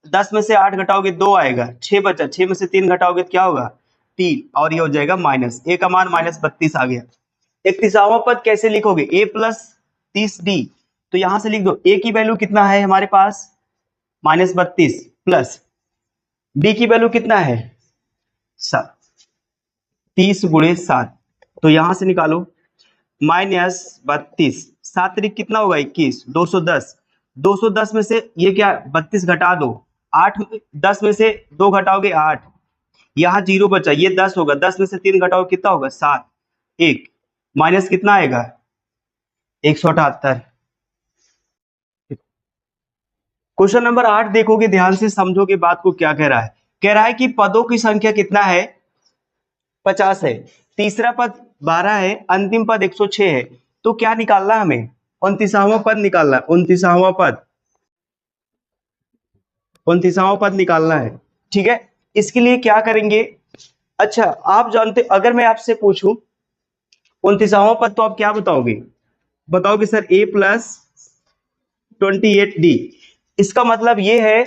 10 में से 8 घटाओगे 2 आएगा, 6 बचा, 6 में से 3 घटाओगे क्या होगा 3, और ये हो जाएगा माइनस, ए का मान -32 आ गया। 31वां पद कैसे लिखोगे, a प्लस 30d, तो यहां से लिख दो a की वैल्यू कितना है हमारे पास -32 प्लस d की वैल्यू कितना है 7, 30 गुणे 7, तो यहां से निकालो -32, 7 तरीक कितना होगा 21, 210, 210 में से ये क्या 32 घटा दो, 8 10 में से 2 घटाओगे 8, यहाँ 0 बचा, ये 10 होगा, 10 में से 3 घटाओ कितना होगा 7, 1 माइनस कितना आएगा 178। क्वेश्चन नंबर 8 देखोगे ध्यान से, समझोगे बात को, क्या कह रहा है, कह रहा है कि पदों की संख्या कितना है 50 है, तीसरा पद 12 है, अंतिम पद 106 है। तो क्या निकालना हमें 29वां पद निकालना, 29वां पद निकालना है। ठीक है, इसके लिए क्या करेंगे, अच्छा आप जानते, अगर मैं आपसे पूछूं 29वां पद, तो आप क्या बताओगे, बताओगे सर a प्लस 28d। इसका मतलब ये है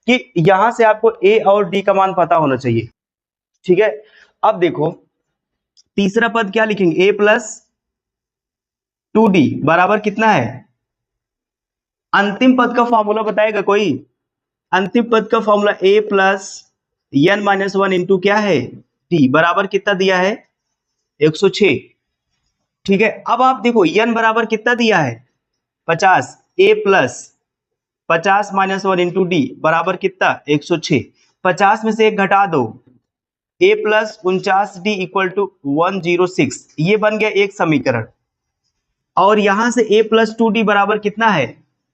कि यहां से आपको a और d का मान पता होना चाहिए। ठीक है, अब देखो तीसरा पद क्या लिखेंगे, a प्लस 2d बराबर कितना है, अंतिम पद का फॉर्मूला बताएगा कोई, अंतिम पद का formula a plus n-1 into क्या है t बराबर कितना दिया है 106। ठीक है, अब आप देखो n बराबर कितना दिया है 50, a प्लस 50 -1 इंटू डी बराबर कितना 106, 50 में से 1 घटा दो, a plus 49d equal to 106, ये बन गया एक समीकरण। और यहां से a प्लस 2d बराबर कितना है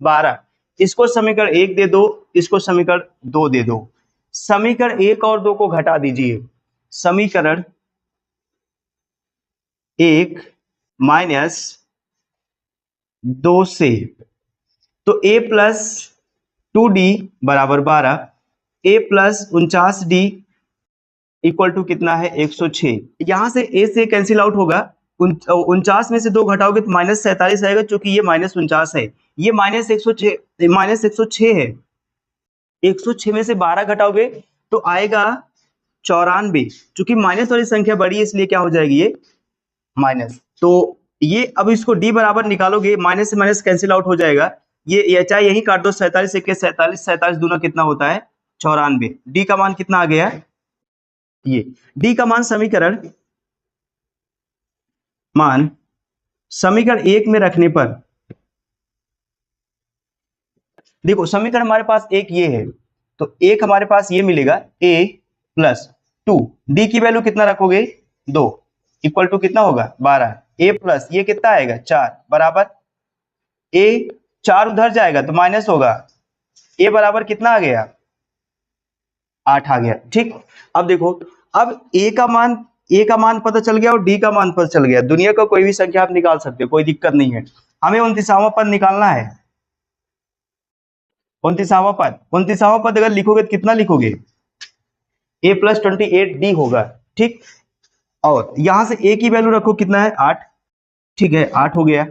12, इसको समीकरण 1 दे दो, इसको समीकरण 2 दे दो, समीकरण 1 और 2 को घटा दीजिए, समीकरण 1 माइनस 2 से, तो a प्लस 2d बराबर 12, a plus 49d equal to कितना है 106, यहां से a से कैंसिल आउट होगा, 49 में से 2 घटाओगे तो -47 आएगा, क्योंकि ये -49 है, ये -106 है, 106 में से 12 घटाओगे तो आएगा 94, क्योंकि माइनस वाली संख्या बड़ी है इसलिए क्या हो जाएगी ये माइनस। तो ये अब इसको d बराबर निकालोगे, माइनस से माइनस कैंसिल आउट हो जाएगा, ये चाहे यही काट दो, 47 1 47, 47 दूना कितना होता है 94, d का मान कितना आ गया, ये d का मान समीकरण 1 में रखने पर, देखो समीकरण हमारे पास एक ये है, तो एक हमारे पास ये मिलेगा a प्लस 2, d की वैल्यू कितना रखोगे 2 इक्वल टू कितना होगा 12, a प्लस ये कितना आएगा 4 बराबर, a 4 उधर जाएगा तो माइनस होगा, a बराबर कितना आ गया 8 आ गया। ठीक, अब देखो, अब a का मान पता चल गया और d का मान पता चल गया, दुनिया का कोई भी संख्या आप निकाल सकते हो, कोई दिक्कत नहीं है। हमें 29वां पद निकालना है, 29वां पद अगर लिखोगे तो कितना लिखोगे a प्लस 28d होगा। ठीक, और यहां से a की वैल्यू रखो कितना है 8, ठीक है 8 हो गया,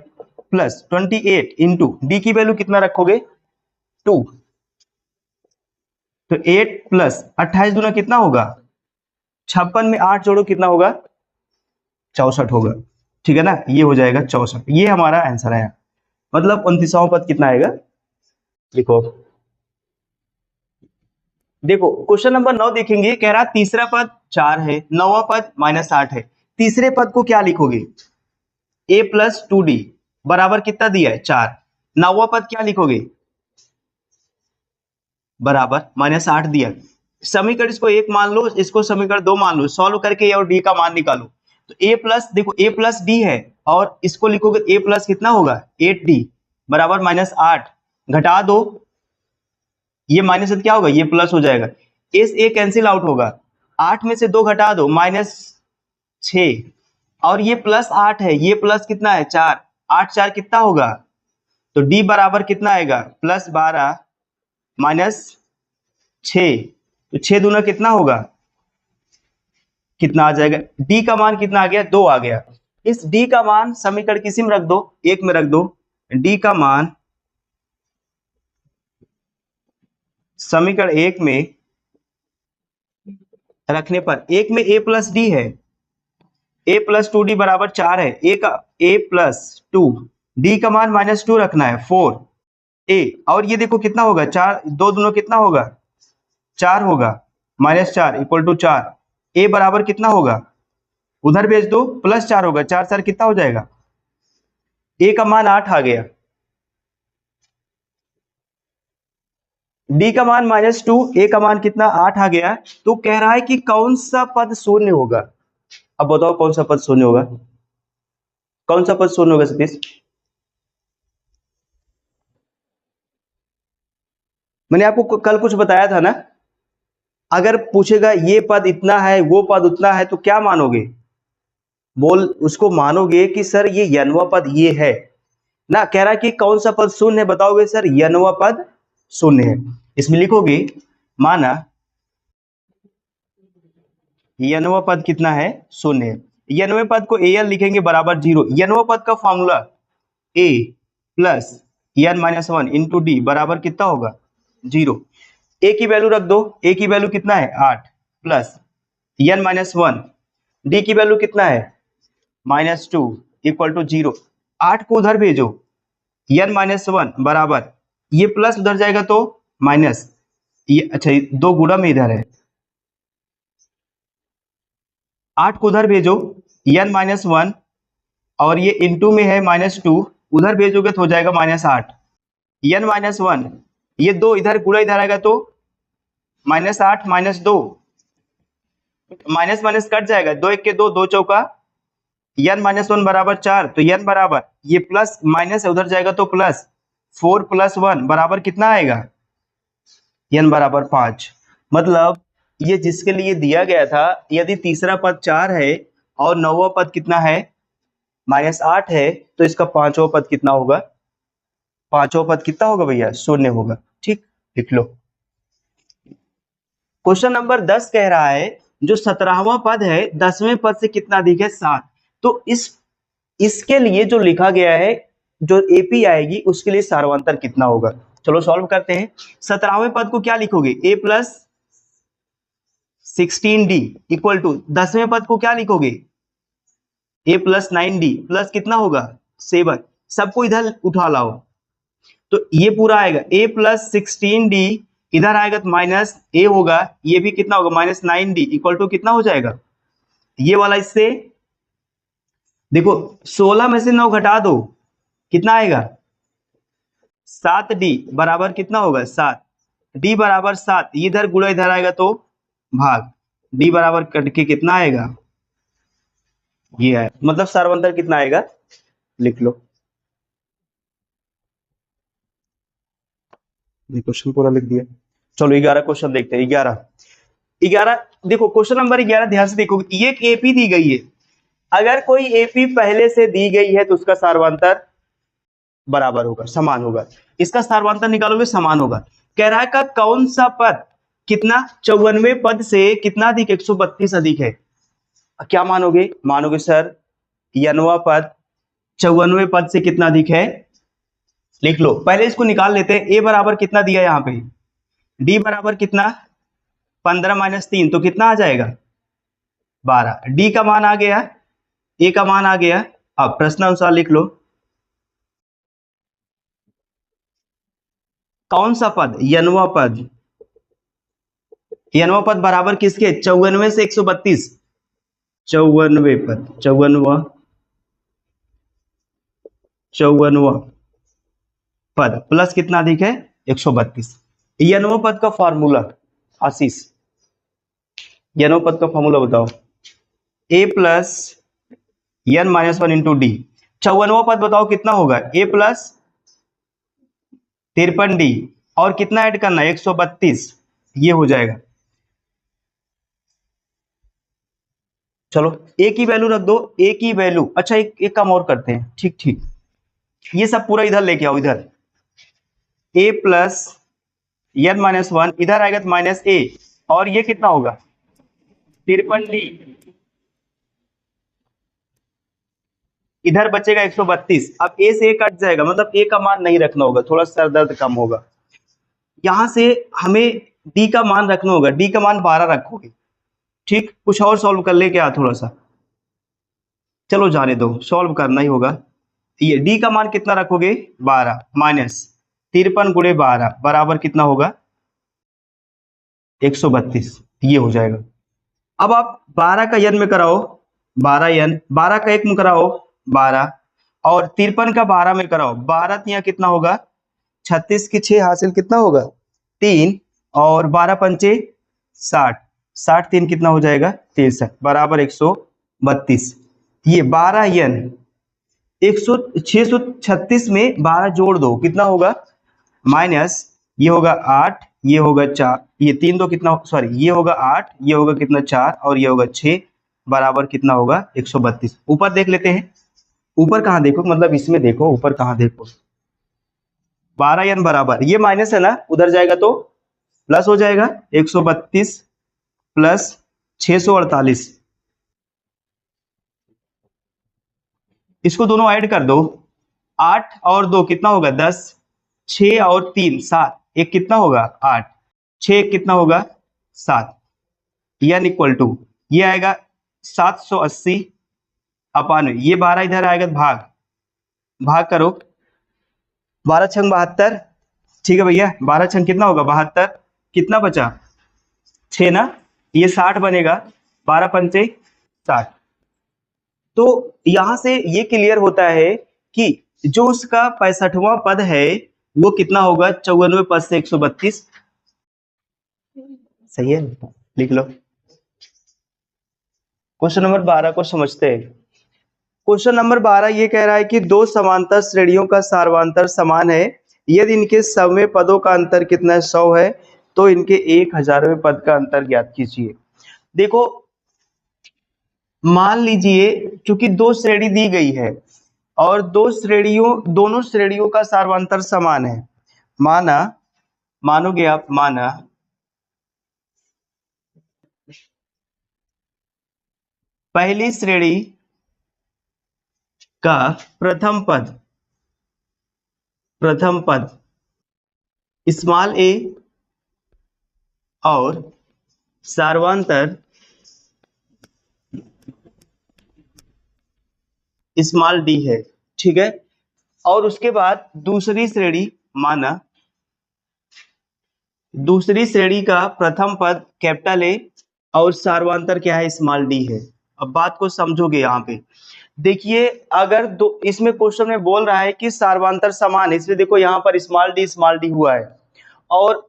प्लस 28 इंटू d की वैल्यू कितना रखोगे 2, तो 8 प्लस 28 दूना कितना होगा 56 में 8 जोड़ो कितना होगा 64 होगा, ठीक है ना, ये हो जाएगा 64, ये हमारा आंसर है। मतलब 29वां पद कितना आएगा, देखो देखो क्वेश्चन नंबर 9 देखेंगे, कह रहा तीसरा पद 4 है, 9वां पद -8 है, तीसरे पद को क्या लिखोगे, a प्लस 2d बराबर कितना दिया है 4, 9वां पद क्या लिखोगे, बराबर -8 दिया। समीकरण इसको 1 मान लो, इसको समीकरण 2 मान लो, सॉल्व करके a और d का मान निकालो। तो a प्लस, देखो a प्लस d है, और इसको लिखोगे a प्लस कितना होगा 8d बराबर -8, घटा दो, ये माइनस क्या होगा, ये प्लस हो जाएगा, इस a कैंसिल आउट होगा, 8 में से 2 घटा दो -6, और ये +8 है, ये प्लस कितना है 4, 8 4 कितना होगा, तो d बराबर कितना आएगा +12 -6, तो 6 दूना कितना होगा, कितना आ जाएगा, d का मान कितना आ गया 2 आ गया। इस d का मान समीकरण किसी में रख दो, 1 में रख दो, d का मान समीकरण 1 में रखने पर, 1 में a प्लस डी है, a प्लस 2d बराबर 4 है, a प्लस 2, d का मान -2 रखना है 4 a, और ये देखो कितना होगा 4, 2 दोनों कितना होगा 4 होगा, -4 इक्वल टू 4, a बराबर कितना होगा, उधर भेज दो +4 होगा, 4 4 कितना हो जाएगा, a का मान 8 आ गया, d का मान -2, a का मान कितना 8 आ गया। तो कह रहा है कि कौन सा पद शून्य होगा, अब बताओ कौन सा पद शून्य होगा, कौन सा पद शून्य होगा सतीश, मैंने आपको कल कुछ बताया था ना, अगर पूछेगा ये पद इतना है वो पद उतना है तो क्या मानोगे, बोल उसको मानोगे कि सर ये यनवा पद ये है ना, कह रहा है कि कौन सा पद शून्य है, बताओगे सर यनवा पद शून्य है, इसमें लिखोगे माना यनवा पद कितना है शून्य है, यनवे पद को एल लिखेंगे बराबर 0, यनवा पद का formula a plus n-1 into d बराबर कितना होगा 0, a की वैल्यू रख दो, a की वैल्यू कितना है 8 प्लस n-1, d की वैल्यू कितना है -2 इक्वल टू 0, 8 को उधर भेजो, n-1 बराबर, ये प्लस उधर जाएगा तो माइनस, ये अच्छा दो गुणा में इधर है, 8 को उधर भेजो n-1, और ये इंटू में है -2, उधर भेजोगे तो हो जाएगा -8, n-1, ये 2 इधर गुणा इधर आएगा तो -8 -2, माइनस माइनस कट जाएगा, 2 1 के 2, 2 चौका n-1 बराबर 4, तो n बराबर ये प्लस माइनस है उधर जाएगा तो प्लस, 4 + 1 बराबर कितना आएगा, n बराबर 5। मतलब ये जिसके लिए दिया गया था, यदि तीसरा पद 4 है और 9वां पद कितना है -8 है, तो इसका 5वां पद कितना होगा, 5वां पद कितना होगा भैया शून्य होगा, ठीक, लिख लो। क्वेश्चन नंबर 10 कह रहा है जो 17वां पद है 10वें पद से कितना अधिक है 7, तो इसके लिए जो लिखा गया है, जो एपी आएगी उसके लिए सार्वंतर कितना होगा, चलो सॉल्व करते हैं। 17वें पद को क्या लिखोगे, a plus 16d equal to, 10वें पद को क्या लिखोगे a प्लस 9d प्लस कितना होगा 7, सबको इधर उठा लाओ, तो ये पूरा आएगा a प्लस 16d, इधर आएगा तो माइनस a होगा, ये भी कितना होगा -9d इक्वल टू कितना हो जाएगा, ये वाला इससे देखो 16 में से 9 घटा दो कितना आएगा 7d बराबर कितना होगा 7, d बराबर 7, इधर गुणा इधर आएगा तो भाग, d बराबर कट के कितना आएगा, ये है, मतलब सार्वंतर कितना आएगा, लिख लो, ये क्वेश्चन पूरा लिख दिया। चलो 11 क्वेश्चन देखते हैं, 11 देखो क्वेश्चन नंबर 11 ध्यान से देखो, ये एक एपी दी गई है, अगर कोई एपी पहले से दी गई है तो उसका सार्वंतर बराबर होगा, समान होगा, इसका सार्वंतर निकालोगे समान होगा। कह रहा है का कौन सा पद कितना 54वें पद से कितना अधिक 132 अधिक है, क्या मानोगे, मानोगे सर यनवा पद 54वें पद से कितना अधिक है, लिख लो, पहले इसको निकाल लेते हैं, a बराबर कितना दिया यहाँ पे, d बराबर कितना 15 - 3 तो कितना आ जाएगा 12, d का मान आ गया ए का मान आ गया। अब प्रश्नानुसार लिख लो, कौन सा पद, यनवा पद, यनवा पद बराबर किसके, 94 से 132, 54वें पद, 54वां पद प्लस कितना अधिक है, 132। यनवा पद का फॉर्मूला, आशीष यनवा पद का फॉर्मूला बताओ। A plus n minus one into d. 54वां पद बताओ कितना होगा, ए प्लस 53d और कितना ऐड करना है, 132, ये हो जाएगा। चलो ए की वैल्यू रख दो, ए की वैल्यू, अच्छा एक काम और करते हैं, ठीक ठीक, ये सब पूरा इधर लेके आओ, इधर ए प्लस एन माइनस वन, इधर आएगा तो माइनस ए, और ये कितना होगा 53d, इधर बचेगा 132। अब ए से ए कट जाएगा, मतलब ए का मान नहीं रखना होगा, थोड़ा सर दर्द कम होगा। यहां से हमें डी का मान रखना होगा, डी का मान 12 रखोगे, ठीक। कुछ और सॉल्व कर ले क्या थोड़ा सा, चलो जाने दो, सॉल्व करना ही होगा। ये डी का मान कितना रखोगे, 12 माइनस 53 गुणे 12 बराबर कितना होगा, 132, ये हो जाएगा। अब आप 12 का n में कराओ, 12n, 12 का 1 में कराओ 12, और 53 का 12 में कराओ, 12 यहाँ कितना होगा, 36 की 6 हासिल कितना होगा 3, और 12 पंचे 60, 60 3 कितना हो जाएगा 63 बराबर 132। ये 12n 636 में 12 जोड़ दो कितना होगा, माइनस ये होगा 8, ये होगा 4, ये 3 दो कितना, सॉरी ये होगा 8, ये होगा कितना 4, और ये होगा 6 बराबर कितना होगा 132। ऊपर देख लेते हैं, ऊपर कहाँ देखो, मतलब इसमें देखो ऊपर कहाँ देखो, 12n बराबर, ये माइनस है ना, उधर जाएगा तो प्लस हो जाएगा, 132 प्लस 648, इसको दोनों ऐड कर दो, 8 और 2 कितना होगा 10, 6 और 3 7, एक कितना होगा 8, 6 कितना होगा 7, n इक्वल टू ये आएगा 780 अपान, ये 12 इधर आएगा भाग, भाग करो, 12 छंग 72, ठीक है भैया, 12 छंग कितना होगा 72, कितना बचा 6 ना, ये 60 बनेगा, 12 पंचे 60। तो यहां से ये क्लियर होता है कि जो उसका 65वां पद है वो कितना होगा, 54वें पद से 132, सही है, लिख लो। क्वेश्चन नंबर 12 को समझते हैं। क्वेश्चन नंबर 12 ये कह रहा है कि दो समांतर श्रेणियों का सार्वंतर समान है, यदि इनके सौवें पदों का अंतर कितना है, 100 है, तो इनके 1000वें पद का अंतर ज्ञात कीजिए। देखो मान लीजिए क्योंकि दो श्रेणी दी गई है और दोनों श्रेणियों का सार्वंतर समान है, माना, मानोगे आप, माना पहली श्रेणी का प्रथम पद स्मॉल ए और सार्वंतर स्मॉल डी है, ठीक है। और उसके बाद दूसरी श्रेणी, माना दूसरी श्रेणी का प्रथम पद कैपिटल ए और सार्वंतर क्या है, स्मॉल डी है। अब बात को समझोगे यहाँ पे, देखिए अगर दो, इसमें क्वेश्चन में बोल रहा है कि सार्वंतर समान है, इसलिए देखो यहाँ पर स्मॉल डी हुआ है, और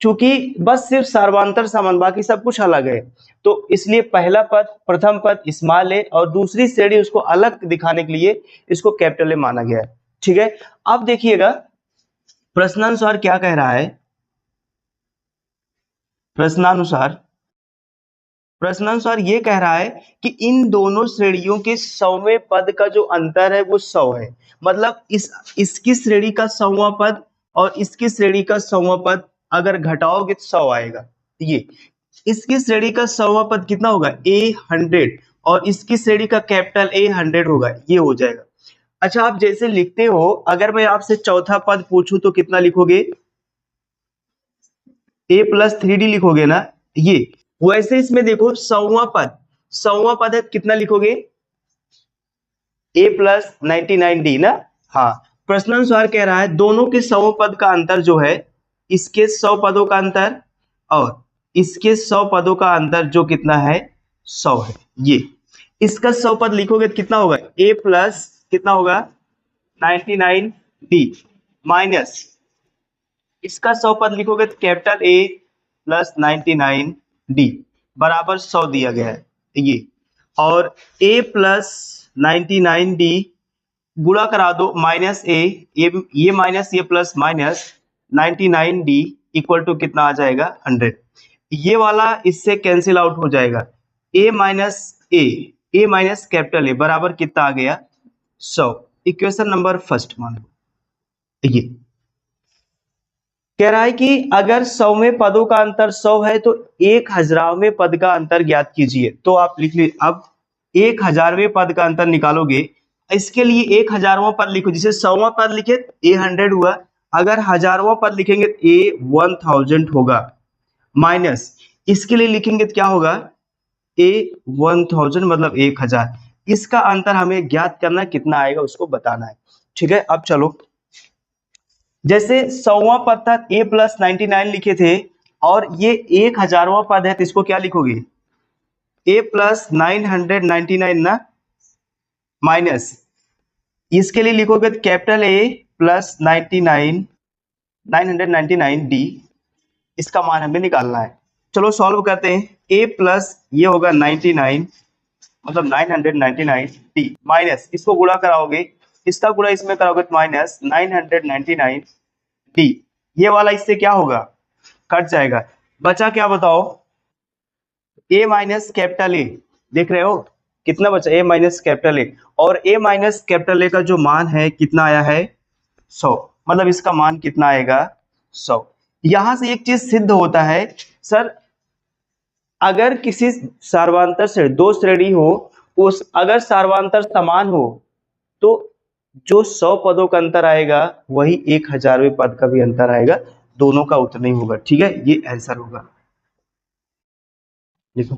चूंकि बस सिर्फ सार्वंतर समान, बाकी सब कुछ अलग है, तो इसलिए पहला पद प्रथम पद स्मॉल ए और दूसरी श्रेणी उसको अलग दिखाने के लिए इसको कैपिटल ए माना गया है, ठीक है। अब देखिएगा प्रश्नानुसार क्या कह रहा है, प्रश्नानुसार ये कह रहा है कि इन दोनों श्रेणियों के 100वें पद का जो अंतर है वो 100 है, मतलब इसकी श्रेणी का 100वां पद और इसकी श्रेणी का 100वां पद अगर घटाओगे तो 100 आएगा। ये इसकी श्रेणी का 100वां पद कितना होगा, A100, और इसकी श्रेणी का कैपिटल A100 होगा, ये हो जाएगा। अच्छा आप जैसे लिखते हो, अगर मैं आपसे चौथा पद पूछूं तो कितना लिखोगे, A प्लस 3D लिखोगे ना, ये वैसे इसमें देखो 100वां पद है, कितना लिखोगे ए प्लस 99D ना। हाँ, प्रश्नानुसार कह रहा है दोनों के 100 पद का अंतर जो है, इसके 100 पदों का अंतर और इसके 100 पदों का अंतर जो कितना है, 100 है। ये इसका 100 पद लिखोगे तो कितना होगा, ए प्लस कितना होगा 99D माइनस इसका 100 पद लिखोगे तो कैपिटल ए प्लस 99D बराबर 100 दिया गया है ये। और a प्लस 99D गुणा करा दो माइनस ए, ये माइनस ये plus minus 99D equal to कितना आ जाएगा 100। ये वाला इससे कैंसिल आउट हो जाएगा, a माइनस कैपिटल ए बराबर कितना आ गया 100। इक्वेशन नंबर फर्स्ट मान लो। ये कह रहा है कि अगर 100वें पदों का अंतर 100 है तो 1000वें पद का अंतर ज्ञात कीजिए। तो आप लिख लीजिए, अब 1000वें पद का अंतर निकालोगे, इसके लिए 1000वां पद लिखो, जिसे 100वां पद लिखे ए 100 हुआ, अगर 1000वां पद लिखेंगे तो ए 1000 होगा, माइनस इसके लिए लिखेंगे तो क्या होगा ए 1000 मतलब 1000। इसका अंतर हमें ज्ञात करना, कितना आएगा उसको बताना है। ठीक है, अब चलो, जैसे 100वां पद था ए प्लस 99 लिखे थे और ये 1000वां पद है तो इसको क्या लिखोगे ए प्लस 999 ना, माइनस इसके लिए लिखोगे तो कैपिटल ए प्लस 999D। इसका मान हमें निकालना है। चलो सॉल्व करते हैं। ए प्लस ये होगा 99 मतलब 999D माइनस इसको गुणा कराओगे, इसका गुणा इसमें कराओगे तो माइनस 999D। ये वाला इससे क्या होगा, कट जाएगा, बचा क्या बताओ, ए माइनस कैपिटल ए। देख रहे हो कितना बचा, ए माइनस कैपिटल ए, और ए माइनस कैपिटल ए का जो मान है कितना आया है 100, मतलब इसका मान कितना आएगा 100। यहां से एक चीज सिद्ध होता है सर, अगर किसी सार्वंतर से दो श्रेणी हो, उस अगर सार्वंतर समान हो तो जो 100 पदों का अंतर आएगा वही 1000वें पद का भी अंतर आएगा, दोनों का उतना ही होगा। ठीक है, ये आंसर होगा। देखो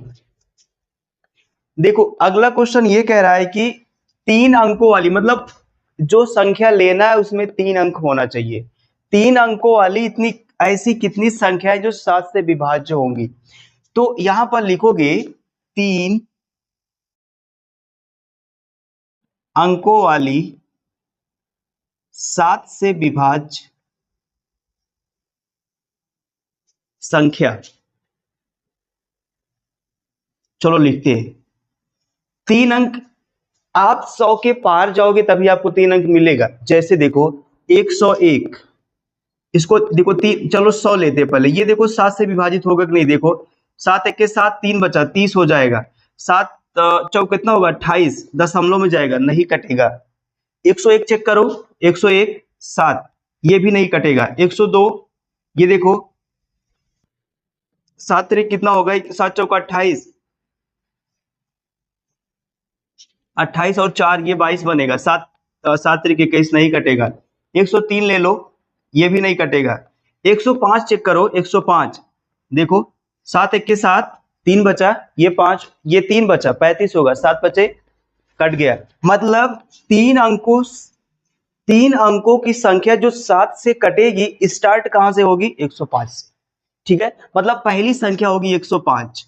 देखो अगला क्वेश्चन ये कह रहा है कि 3 अंकों वाली, मतलब जो संख्या लेना है उसमें 3 अंक होना चाहिए। 3 अंकों वाली इतनी ऐसी कितनी संख्या है जो 7 से विभाज्य होंगी। तो यहां पर लिखोगे 3 अंकों वाली 7 से विभाज्य संख्या। चलो लिखते हैं 3 अंक, आप 100 के पार जाओगे तभी आपको 3 अंक मिलेगा। जैसे देखो 101, इसको देखो चलो 100 लेते हैं पहले, ये देखो 7 से विभाजित होगा कि नहीं, देखो 7 एक के साथ 3 बचा 30 हो जाएगा, 7 चौक कितना होगा 28, दशमलव में जाएगा नहीं कटेगा। 101 चेक करो, 101 7, ये भी नहीं कटेगा। 102 ये देखो 7 तरीक कितना होगा, 7 चौका 28, 28 और 4 ये 22 बनेगा, 7 तरीक 21 नहीं कटेगा। 103 ले लो, ये भी नहीं कटेगा। 105 चेक करो, 105 देखो 7 एक के साथ 3 बचा, ये 5 ये 3 बचा 35 होगा, 7 बचे कट गया। मतलब 3 अंकों की संख्या जो 7 से कटेगी स्टार्ट कहां से होगी 105 से। ठीक है, मतलब पहली संख्या होगी 105,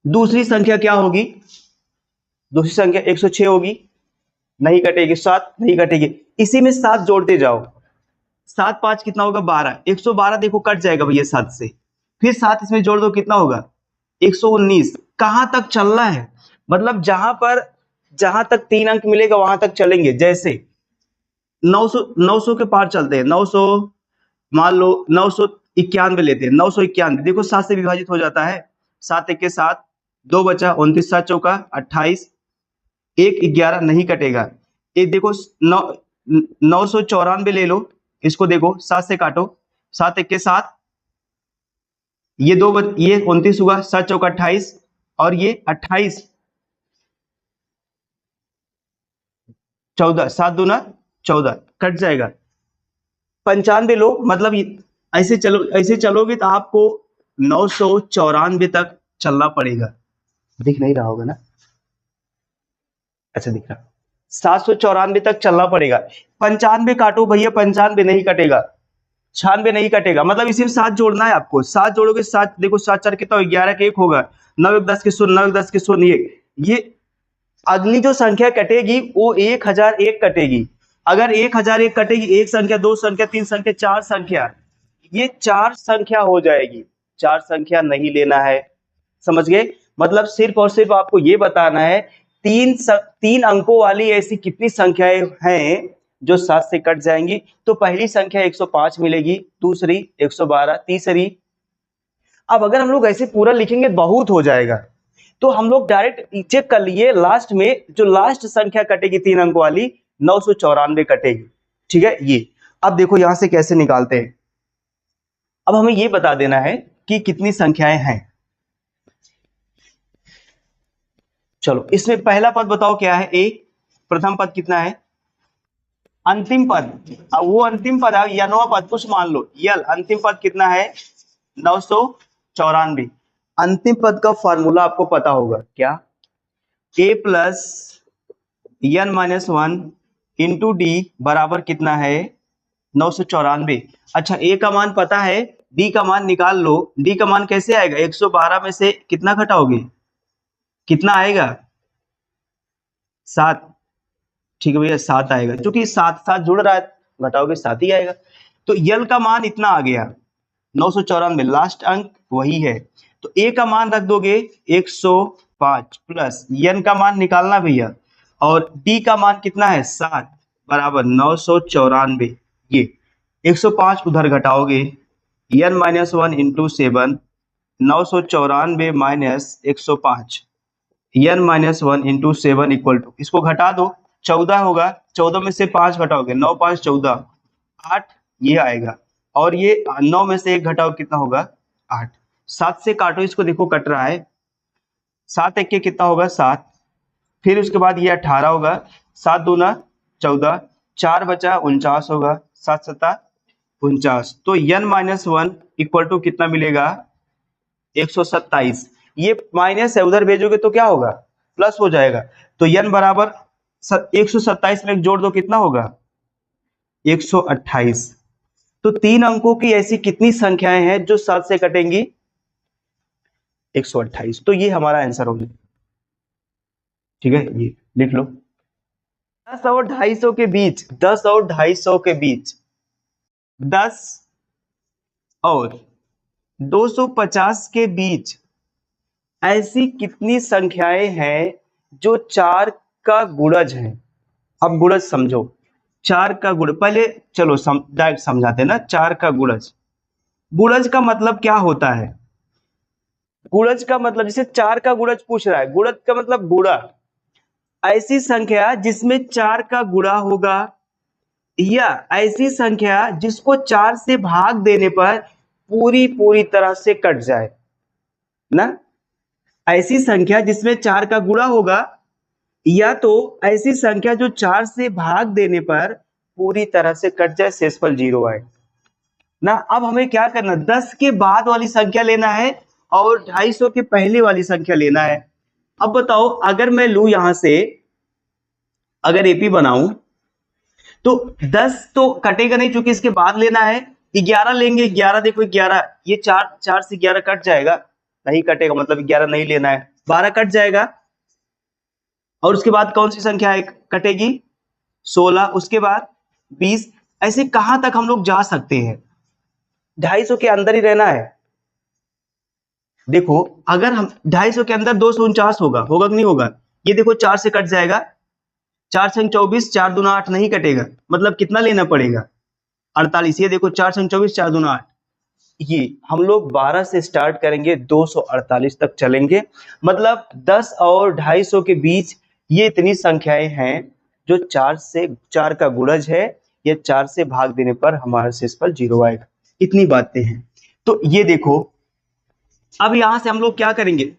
दूसरी संख्या क्या होगी, दूसरी संख्या 106 होगी, नहीं कटेगी, 7 नहीं कटेगी, इसी में 7 जोड़ते जाओ, 7 5 कितना होगा 12, 112 देखो कट जाएगा भैया 7 से, फिर 7 इसमें जोड़ दो कितना होगा 119। कहां तक चलना है, मतलब जहां तक 3 अंक मिलेगा वहां तक चलेंगे। जैसे 900 के पार चलते हैं, 900 मान लो 991 लेते हैं, 991 देखो 7 से विभाजित हो जाता है, 7 एक के साथ 2 बचा, 29 7 चौका 28, 1 11 नहीं कटेगा। एक देखो 994 ले लो, इसको देखो 7 से काटो, 7 एक के साथ ये 2 ये 29 हुआ, 7 चौका 28 और ये 28 14, 7 दूना 14 कट जाएगा। 95 लो, मतलब ऐसे चलोगे तो आपको 994 तक चलना पड़ेगा। दिख नहीं रहा होगा ना, अच्छा दिख रहा, 794 तक चलना पड़ेगा। 95 काटो भैया, 95 नहीं कटेगा, 96 नहीं कटेगा, मतलब इसी में 7 जोड़ना है आपको। 7 जोड़ोगे, 7 देखो 7 4 कितना, 11 के 1 होगा, 9 1 10 के 100, 9 1 10 के 100, ये अगली जो संख्या कटेगी वो 1001 कटेगी। अगर 1001 कटेगी, एक संख्या, दो संख्या, तीन संख्या, चार संख्या, ये 4 संख्या हो जाएगी। 4 संख्या नहीं लेना है, समझ गए? मतलब सिर्फ और सिर्फ आपको ये बताना है तीन अंकों वाली ऐसी कितनी संख्याएं हैं जो 7 से कट जाएंगी। तो पहली संख्या 105 मिलेगी, दूसरी 112, तीसरी। अब अगर हम लोग ऐसे पूरा लिखेंगे बहुत हो जाएगा, तो हम लोग डायरेक्ट चेक कर लिए, लास्ट में जो लास्ट संख्या कटेगी 3 अंक वाली 994 कटेगी, ठीक है। ये अब देखो यहां से कैसे निकालते हैं। अब हमें ये बता देना है कि कितनी संख्याएं हैं। चलो इसमें पहला पद बताओ क्या है, ए। प्रथम पद कितना है, अंतिम पद, वो अंतिम पद है या नवा पद कुछ मान लो, यल अंतिम पद कितना है, 994। अंतिम पद का फॉर्मूला आपको पता होगा क्या, a plus n minus 1 into d बराबर कितना है, 994। अच्छा a का मान पता है, d का मान निकाल लो। d का मान कैसे आएगा, 112 में से कितना घटाओगे, कितना आएगा, 7। ठीक है भैया, 7 आएगा, क्योंकि 7 7 जुड़ रहा है, घटाओगे 7 ही आएगा। तो यल का मान इतना आ गया 994, लास्ट अंक वही है। तो ए का मान रख दोगे 105 प्लस एन का मान निकालना भैया, और डी का मान कितना है 7 बराबर 994। ये 105 उधर घटाओगे, n minus 1 into 7, 994 minus 105, n minus 1 into 7 equal to, इसको घटा दो 14 होगा, 14 में से 5 घटाओगे, 9 5 14, 8 ये आएगा, और ये 9 में से 1 घटाओ कितना होगा, 8। 7 से काटो इसको, देखो कट रहा है, 7 1 के कितना होगा 7, फिर उसके बाद ये 18 होगा, 7 दूना 14, 4 बचा 49 होगा, 7 7 49। तो n माइनस 1 इक्वल टू कितना मिलेगा, 127। ये माइनस है, उधर भेजोगे तो क्या होगा, प्लस हो जाएगा। तो n बराबर 127 में जोड़ दो, कितना होगा 128। तो 3 अंकों की ऐसी कितनी संख्याएं हैं जो 7 से कटेंगी, 128। तो ये हमारा आंसर होगा, ठीक है, ये लिख लो। 10 और 250 के बीच, 10 और 250 के बीच, 10 और 250 के बीच ऐसी कितनी संख्याएं हैं जो 4 का गुणज है। अब गुणज समझो, 4 का गुण, पहले चलो डायरेक्ट समझाते हैं ना। 4 का गुणज, गुणज का मतलब क्या होता है, गुणज का मतलब जैसे 4 का गुणज पूछ रहा है, गुणज का मतलब गुणा, ऐसी संख्या जिसमें 4 का गुणा होगा, या ऐसी संख्या जिसको 4 से भाग देने पर पूरी तरह से कट जाए ना। ऐसी संख्या जिसमें 4 का गुणा होगा, या तो ऐसी संख्या जो 4 से भाग देने पर पूरी तरह से कट जाए, शेषफल 0 आए ना। अब हमें क्या करना, 10 के बाद वाली संख्या लेना है और 250 के पहले वाली संख्या लेना है। अब बताओ, अगर मैं लू यहां से, अगर एपी बनाऊं, तो 10 तो कटेगा नहीं क्योंकि इसके बाद लेना है। 11 लेंगे, 11 देखो 11, ये 4 से 11 कट जाएगा, नहीं कटेगा, मतलब 11 नहीं लेना है। 12 कट जाएगा, और उसके बाद कौन सी संख्या कटेगी, 16, उसके बाद 20। ऐसे कहां तक हम लोग जा सकते हैं, 250 के अंदर ही रहना है। देखो अगर हम 250 के अंदर 249 होगा कि नहीं होगा, ये देखो 4 से कट जाएगा, 4 संग 24, 4 दूना 8 नहीं कटेगा, मतलब कितना लेना पड़ेगा, 48। ये देखो 4 संग 24, 4 दूना 8, ये हम लोग 12 से स्टार्ट करेंगे, 248 तक चलेंगे। मतलब 10 और 250 के बीच ये इतनी संख्याएं हैं जो 4 का गुणज है, या 4 से भाग देने पर हमारा शेषफल 0 आएगा। इतनी बातें हैं। तो ये देखो, अब यहां से हम लोग क्या करेंगे,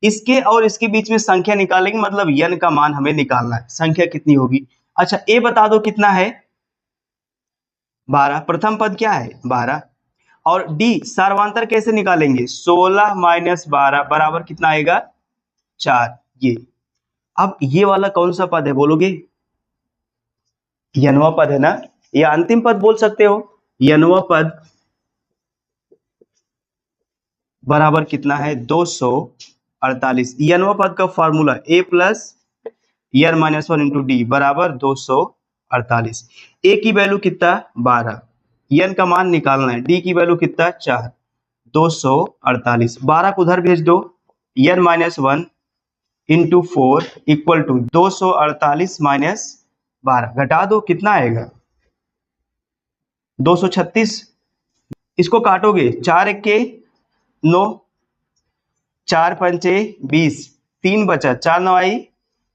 इसके और इसके बीच में संख्या निकालेंगे, मतलब n का मान हमें निकालना है, संख्या कितनी होगी। अच्छा a बता दो कितना है, 12, प्रथम पद क्या है 12, और d सार्वंतर कैसे निकालेंगे, 16 माइनस 12 बराबर कितना आएगा 4। ये अब ये वाला कौन सा पद है बोलोगे? यनवा पद है ना, या अंतिम पद बोल सकते हो। यनवा पद बराबर कितना है? 248। यनवा पद का formula a plus n minus one into d बराबर 248। a की वैल्यू कितना? 12। n का मान निकालना है। d की वैल्यू कितना? 4। 248 12 को उधर भेज दो। n minus one into 4 equal to 248 minus 12 घटा दो, कितना आएगा? 236। इसको काटोगे, 4 एक के 9, 4 पंचे 20, 3 बचा, 4 9 आई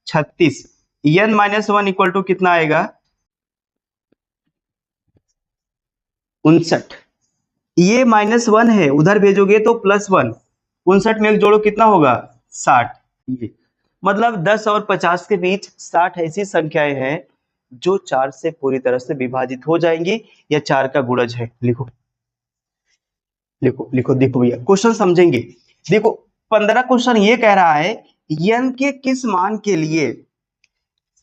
36। n minus one equal to कितना आएगा? 59। ये -1 है, उधर भेजोगे तो +1। 59 में एक जोड़ो, कितना होगा? 60। ये मतलब 10 और 50 के बीच 60 ऐसी संख्याएं हैं जो 4 से पूरी तरह से विभाजित हो जाएंगी, या 4 का गुणज है। लिखो लिखो लिखो, देखो भैया क्वेश्चन समझेंगे। देखो 15 क्वेश्चन ये कह रहा है n के किस मान के लिए,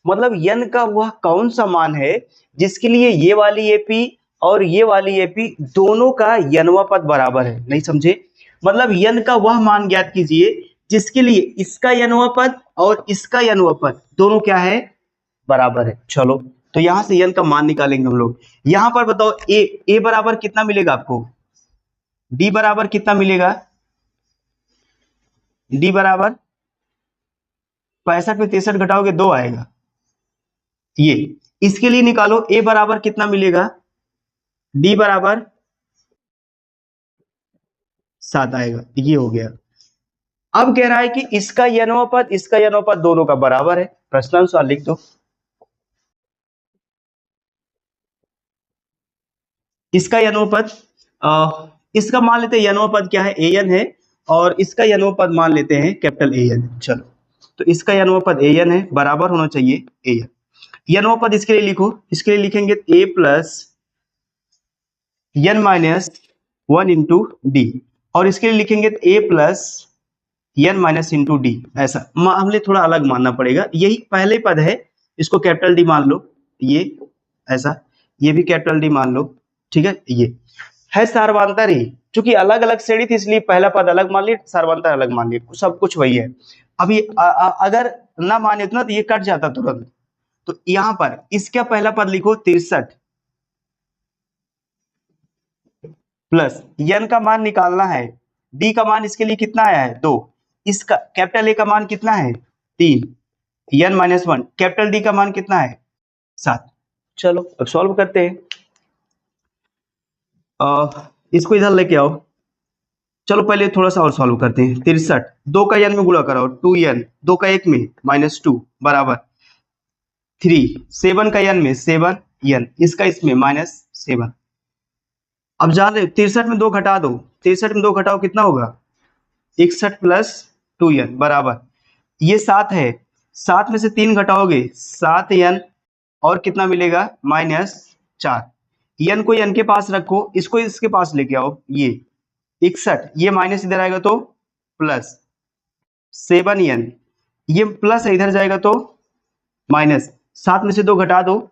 मतलब n का वह कौन सा मान है जिसके लिए ये वाली एपी और ये वाली एपी दोनों का यनवा पद बराबर है। नहीं समझे? मतलब n का वह मान ज्ञात कीजिए जिसके लिए इसका यनवा पद और इसका यनवा पद दोनों क्या है? बराबर है। चलो तो यहां से n का मान निकालेंगे हम लोग। यहां पर बताओ a बराबर कितना मिलेगा आपको? d बराबर कितना मिलेगा? d बराबर 65 में 63 घटाओगे 2 आएगा। ये इसके लिए निकालो, a बराबर कितना मिलेगा? d बराबर 7 आएगा। ये हो गया। अब कह रहा है कि इसका यनवा पद इसका यनवा पद दोनों का बराबर है। प्रश्नानुसार लिख दो। इसका यनवा पद इसका मान लेते हैं यनवा पद क्या है? an है, और इसका यनवा पद मान लेते हैं कैपिटल an। चलो तो इसका यनवा पद an है, बराबर होना चाहिए an। यनवा पद इसके लिए लिखो, इसके लिए लिखेंगे a plus n minus one into D, और इसके लिए लिखेंगे a plus n minus into D. ऐसा हमने थोड़ा अलग मानना पड़ेगा। यही पहले पद है, इसको कैपिटल डी मान लो। ये ऐसा, ये भी कैपिटल डी मान लो। ठीक है, ये है सार्वंतर ही, क्योंकि अलग अलग श्रेणी थी इसलिए पहला पद अलग मान लिया, सार्वंतर अलग मान लिया, सब कुछ वही है। अभी अगर ना माने तो ना, तो ये कट जाता तुरंत। तो यहां पर इसका पहला पद लिखो 63 प्लस n का मान निकालना है। d का मान इसके लिए कितना आया है? 2। इसका कैपिटल A का मान कितना है? 3। n minus one, capital D का मान कितना है? 7। चलो अब सॉल्व करते हैं। इसको इधर लेके आओ। चलो पहले थोड़ा सा और सॉल्व करते हैं। 63 2 का n में गुणा कराओ, 2n, 2 का 1 में -2 बराबर 3, 7 का n में 7n, इसका इसमें -7। अब जान रहे 63 में 2 घटा दो, 63 में 2 घटाओ कितना होगा? 61 प्लस 2n बराबर, ये 7 है, 7 में से 3 घटाओगे 7n, और कितना मिलेगा? -4। n को n के पास रखो, इसको इसके पास लेके आओ। ये 61, ये माइनस इधर आएगा तो प्लस 7n, ये प्लस इधर जाएगा तो माइनस। 7 में से 2 घटा दो,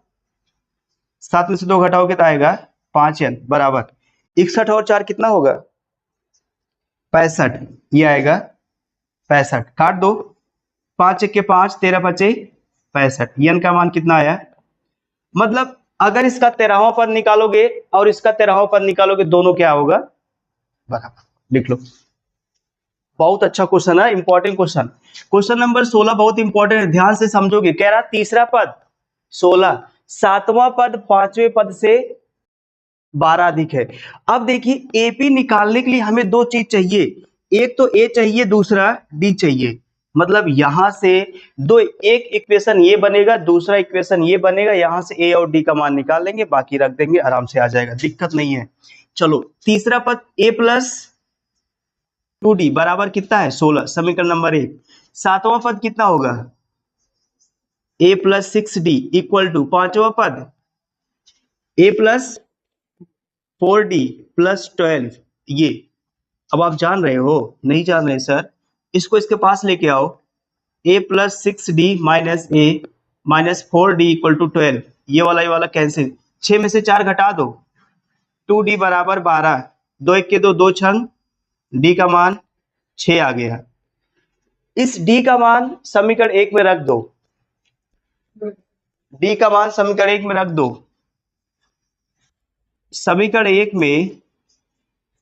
7 में से 2 घटाओगे तो आएगा 5n बराबर 61 और 4 कितना होगा? 65। ये आएगा 65, काट दो, 5 1 के 5, 13 बचे 65। n का मान कितना आया? मतलब अगर इसका 13वां पद निकालोगे और इसका 13वां पद निकालोगे, दोनों क्या होगा? बराबर। लिख लो। बहुत अच्छा क्वेश्चन है, इंपॉर्टेंट क्वेश्चन। क्वेश्चन नंबर 16 बहुत इंपॉर्टेंट है, ध्यान से समझोगे। कह रहा तीसरा पद 16, 7वां पद 5वें पद से 12 अधिक है। अब देखिए एपी निकालने के लिए हमें दो चीज चाहिए, एक तो ए चाहिए, दूसरा डी चाहिए। मतलब यहां से दो, एक इक्वेशन ये बनेगा, दूसरा इक्वेशन ये बनेगा। यहां से ए और डी का मान निकाल लेंगे, बाकी रख देंगे, आराम से आ जाएगा, दिक्कत नहीं है। चलो तीसरा पद ए प्लस 2d बराबर कितना है? 16, समीकरण नंबर 1। 7वां पद कितना होगा? a plus 6d equal to 5वां पद a प्लस 4d प्लस 12। ये अब आप जान रहे हो? नहीं जान रहे सर? इसको इसके पास लेके आओ, a plus 6d minus a minus 4d equal to 12, ये वाला कैंसिल, 6 में से 4 घटा दो, 2d बराबर 12, 2 1 के 2, 2 छंग, d का मान 6 आ गया। इस d का मान समीकरण 1 में रख दो, d का मान समीकरण 1 में रख दो। समीकरण 1 में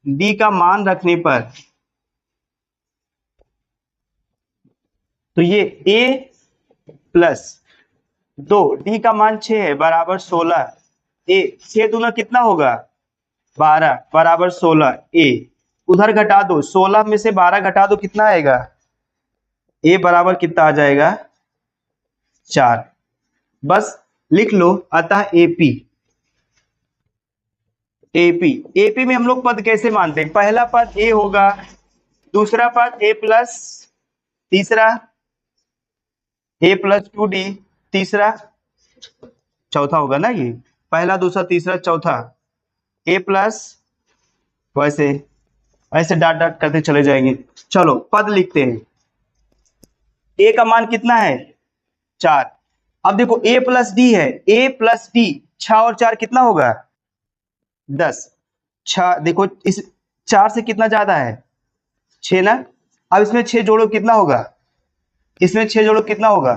d का मान रखने पर तो ये a प्लस 2, d का मान 6 है बराबर 16, a 6 दूना कितना होगा 12 बराबर 16, a उधर घटा दो, 16 में से 12 घटा दो कितना आएगा, a बराबर कितना आ जाएगा 4। बस लिख लो, अतः AP AP में हम लोग पद कैसे मानते हैं, पहला पद a होगा, दूसरा पद a प्लस, तीसरा a प्लस 2d, तीसरा चौथा होगा ना, ये पहला दूसरा तीसरा चौथा a प्लस, वैसे ऐसे डाट डाट करते चले जाएंगे। चलो पद लिखते हैं, a का मान कितना है 4। अब देखो a प्लस डी है, a प्लस डी 6 और 4 कितना होगा 10, 6 देखो इस 4 से कितना ज्यादा है 6 ना, अब इसमें 6 जोड़ो कितना होगा, इसमें 6 जोड़ो कितना होगा,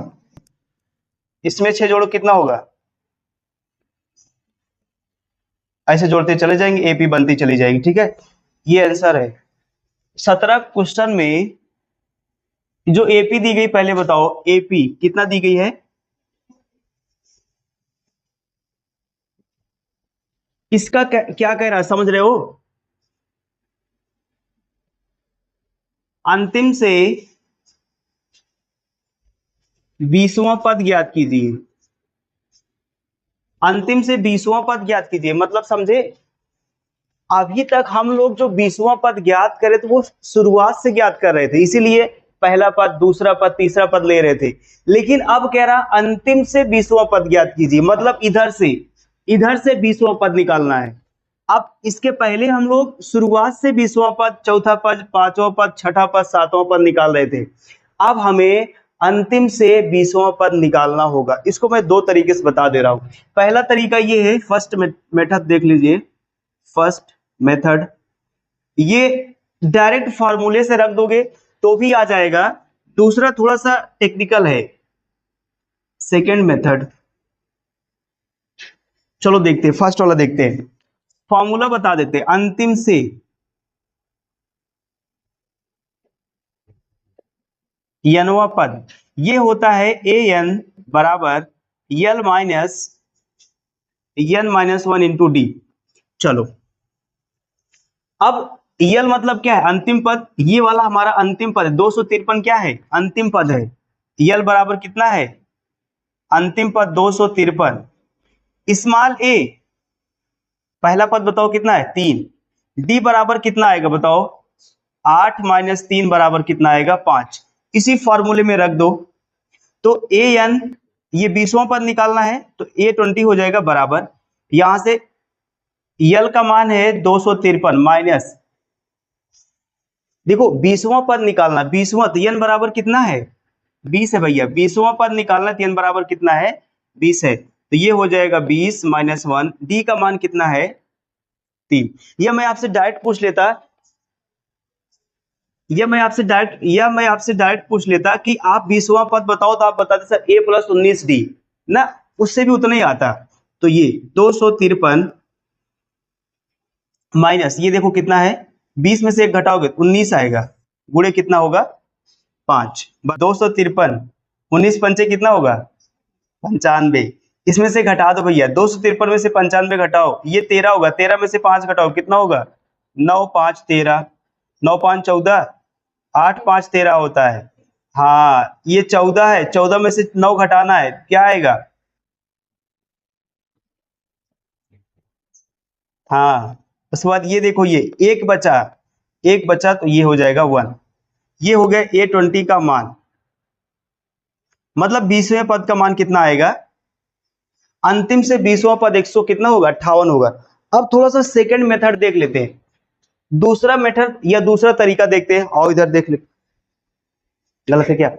इसमें 6 जोड़ो कितना होगा, ऐसे जोड़ते चले जाएंगे, एपी बनती चली जाएगी। ठीक है, ये आंसर है। 17 क्वेश्चन में जो एपी दी गई, पहले बताओ एपी कितना दी गई है, इसका क्या कह रहा है समझ रहे हो, अंतिम से 20वां पद ज्ञात कीजिए, अंतिम से 20वां पद ज्ञात कीजिए, मतलब समझे, अभी तक हम लोग जो 20वां पद ज्ञात करे थे वो शुरुआत से ज्ञात कर रहे थे, इसीलिए पहला पद दूसरा पद तीसरा पद ले रहे थे, लेकिन अब कह रहा अंतिम से 20वां पद ज्ञात कीजिए, मतलब इधर से 20वां पद निकालना है। अब इसके पहले हम लोग शुरुआत से 20वां पद, चौथा पद, पांचवां पद, छठा पद, सातवां पद निकाल रहे थे, अब हमें अंतिम से 20वां पद निकालना होगा। इसको मैं दो तरीके से बता दे रहा हूं। पहला तरीका ये है, फर्स्ट मेथड देख लीजिए, फर्स्ट मेथड, ये डायरेक्ट फार्मूले से रख दोगे तो भी आ जाएगा। दूसरा थोड़ा सा टेक्निकल है, सेकेंड मेथड। चलो देखते हैं, फर्स्ट वाला देखते हैं, फॉर्मूला बता देते हैं। अंतिम से एनवा पद ये होता है ए एन बराबर l minus n minus 1 into d. चलो अब यल मतलब क्या है, अंतिम पद, ये वाला हमारा अंतिम पद है, 253 क्या है अंतिम पद है, यल बराबर कितना है अंतिम पद 253, स्मॉल ए पहला पद बताओ कितना है 3, डी बराबर कितना आएगा बताओ 8 माइनस 3 बराबर कितना आएगा 5, इसी फॉर्मूले में रख दो। तो ए एन ये 20वां पद निकालना है तो ए 20 हो जाएगा बराबर, यहां से यल का मान है 253 माइनस, देखो 20वां पद निकालना, 20वां तो एन बराबर कितना है 20 है भैया, 20वां पद निकालना तो एन बराबर कितना है 20 है, तो ये हो जाएगा 20 माइनस 1, डी का मान कितना है 3। यह मैं आपसे डायरेक्ट पूछ लेता, यह मैं आपसे डायरेक्ट पूछ लेता कि आप 20वां पद बताओ, तो आप बताते सर ए प्लस 19 डी ना, उससे भी उतना ही आता। तो ये 253 माइनस, ये देखो कितना है 20 में से एक घटाओगे 19 आएगा, गुणे कितना होगा 5, 253 19 पंचे कितना होगा 95, इसमें से घटा दो भैया, 253 में से 95 घटाओ ये 13 होगा, 13 में से 5 घटाओ कितना होगा 9 5 13, 9 5 14, 8 5 13 होता है, हाँ ये 14 है, 14 में से 9 घटाना है क्या आएगा, हाँ उसके बाद ये देखो ये एक बचा तो ये हो जाएगा 1, ये हो गया A20 का मान, मतलब 20वें पद का मान कितना आएगा, अंतिम से 20वां पद 100 कितना होगा 58 होगा। अब थोड़ा सा सेकंड मेथड देख लेते हैं, दूसरा मेथड या दूसरा तरीका देखते हैं, और इधर देख ले, गलत है क्या,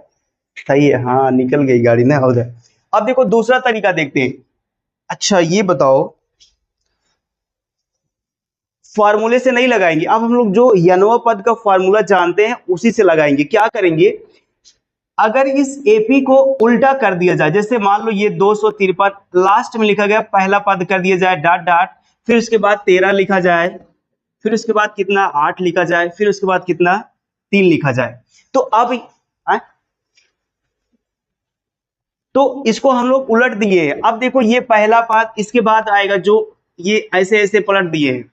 सही है, हाँ निकल गई गाड़ी ना उधर। अब देखो दूसरा तरीका देखते हैं। अच्छा ये बताओ, फार्मूले से नहीं लगाएंगे, अब हम लोग जो यनवा पद का फार्मूला जानते हैं उसी से लगाएंगे। क्या करेंगे, अगर इस एपी को उल्टा कर दिया जाए, जैसे मान लो ये 253 लास्ट में लिखा गया, पहला पद कर दिया जाए डॉट डॉट, फिर उसके बाद 13 लिखा जाए, फिर उसके बाद कितना 8 लिखा जाए, फिर उसके बाद कितना 3 लिखा जाए। तो अब तो इसको हम लोग उलट दिए हैं। अब देखो ये पहला पद इसके बाद आएगा, जो ये ऐसे ऐसे पलट दिए हैं।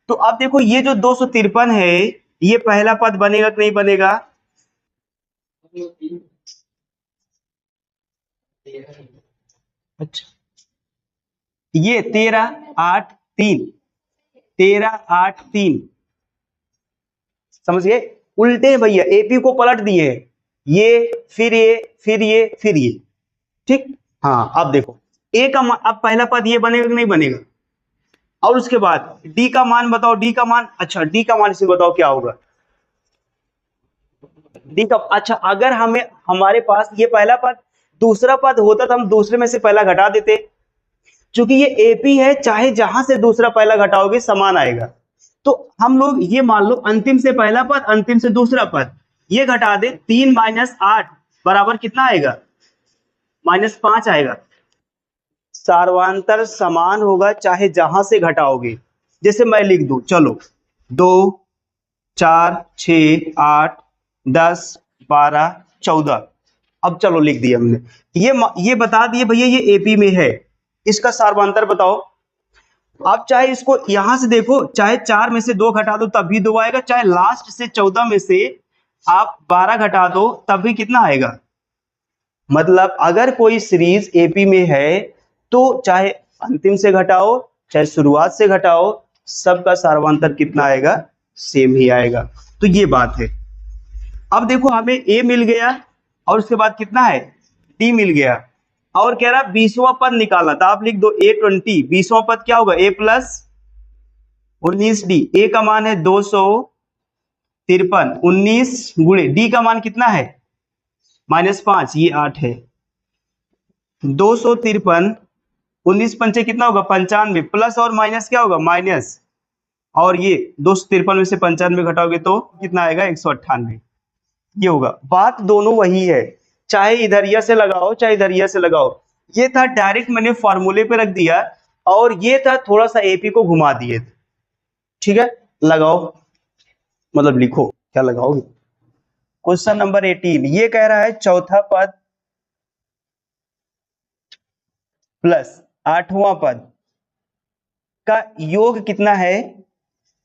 तो अब देखो ये जो 253 है, ये पहला पद बनेगा कि नहीं बनेगा? अच्छा, ये 13 8 3, 13 8 3, समझ गए? उल्टे भैया, एपी को पलट दिए, ये फिर ये फिर ये फिर ये, ठीक। हाँ अब देखो ए का मान, अब पहला पद ये बनेगा कि नहीं बनेगा? और उसके बाद डी का मान बताओ, डी का मान, अच्छा डी का मान इसे बताओ क्या होगा? डी का, अच्छा अगर हमें हमारे पास ये पहला पद दूसरा पद होता तो हम दूसरे में से पहला घटा देते। क्योंकि ये एपी है, चाहे जहां से दूसरा पहला घटाओगे समान आएगा। तो हम लोग ये मान लो अंतिम से पहला पद, अंतिम से दूसरा पद, ये घटा दे। 3 - 8 बराबर कितना आएगा? -5 आएगा। सार्वांतर समान होगा चाहे जहां से घटाओगे। जैसे मैं लिख दूं, चलो 2 4 6 8 10 12 14, अब चलो लिख दिया हमने। ये बता दिए भैया ये एपी में है, इसका सार्वांतर बताओ। आप चाहे इसको यहां से देखो, चाहे 4 में से 2 घटा दो तब भी 2 आएगा, चाहे लास्ट से 14 में से आप 12 घटा दो तब भी कितना आएगा? मतलब अगर कोई सीरीज एपी में है तो चाहे अंतिम से घटाओ चाहे शुरुआत से घटाओ, सबका सार्वंतर कितना आएगा? सेम ही आएगा। तो ये बात है। अब देखो हमें ए मिल गया और उसके बाद कितना है? डी मिल गया, और कह रहा 20वां पद निकालना था। आप लिख दो A20, 20वां पद क्या होगा? A+19D। ए का मान है 253, 19 गुणे डी का मान कितना है? -5, ये 8 है। 253, 19 पंचे कितना होगा? 95, प्लस और माइनस क्या होगा? माइनस। और ये 253 में से 95 घटाओगे तो कितना आएगा? 198। ये होगा। बात दोनों वही है, चाहे इधर यह से लगाओ चाहे इधर यह से लगाओ। ये था डायरेक्ट मैंने फॉर्मूले पे रख दिया, और ये था थोड़ा सा एपी को घुमा दिए थे। ठीक है, लगाओ, मतलब लिखो क्या लगाओगे। क्वेश्चन नंबर 18 ये कह रहा है चौथा पद प्लस 8वां पद का योग कितना है?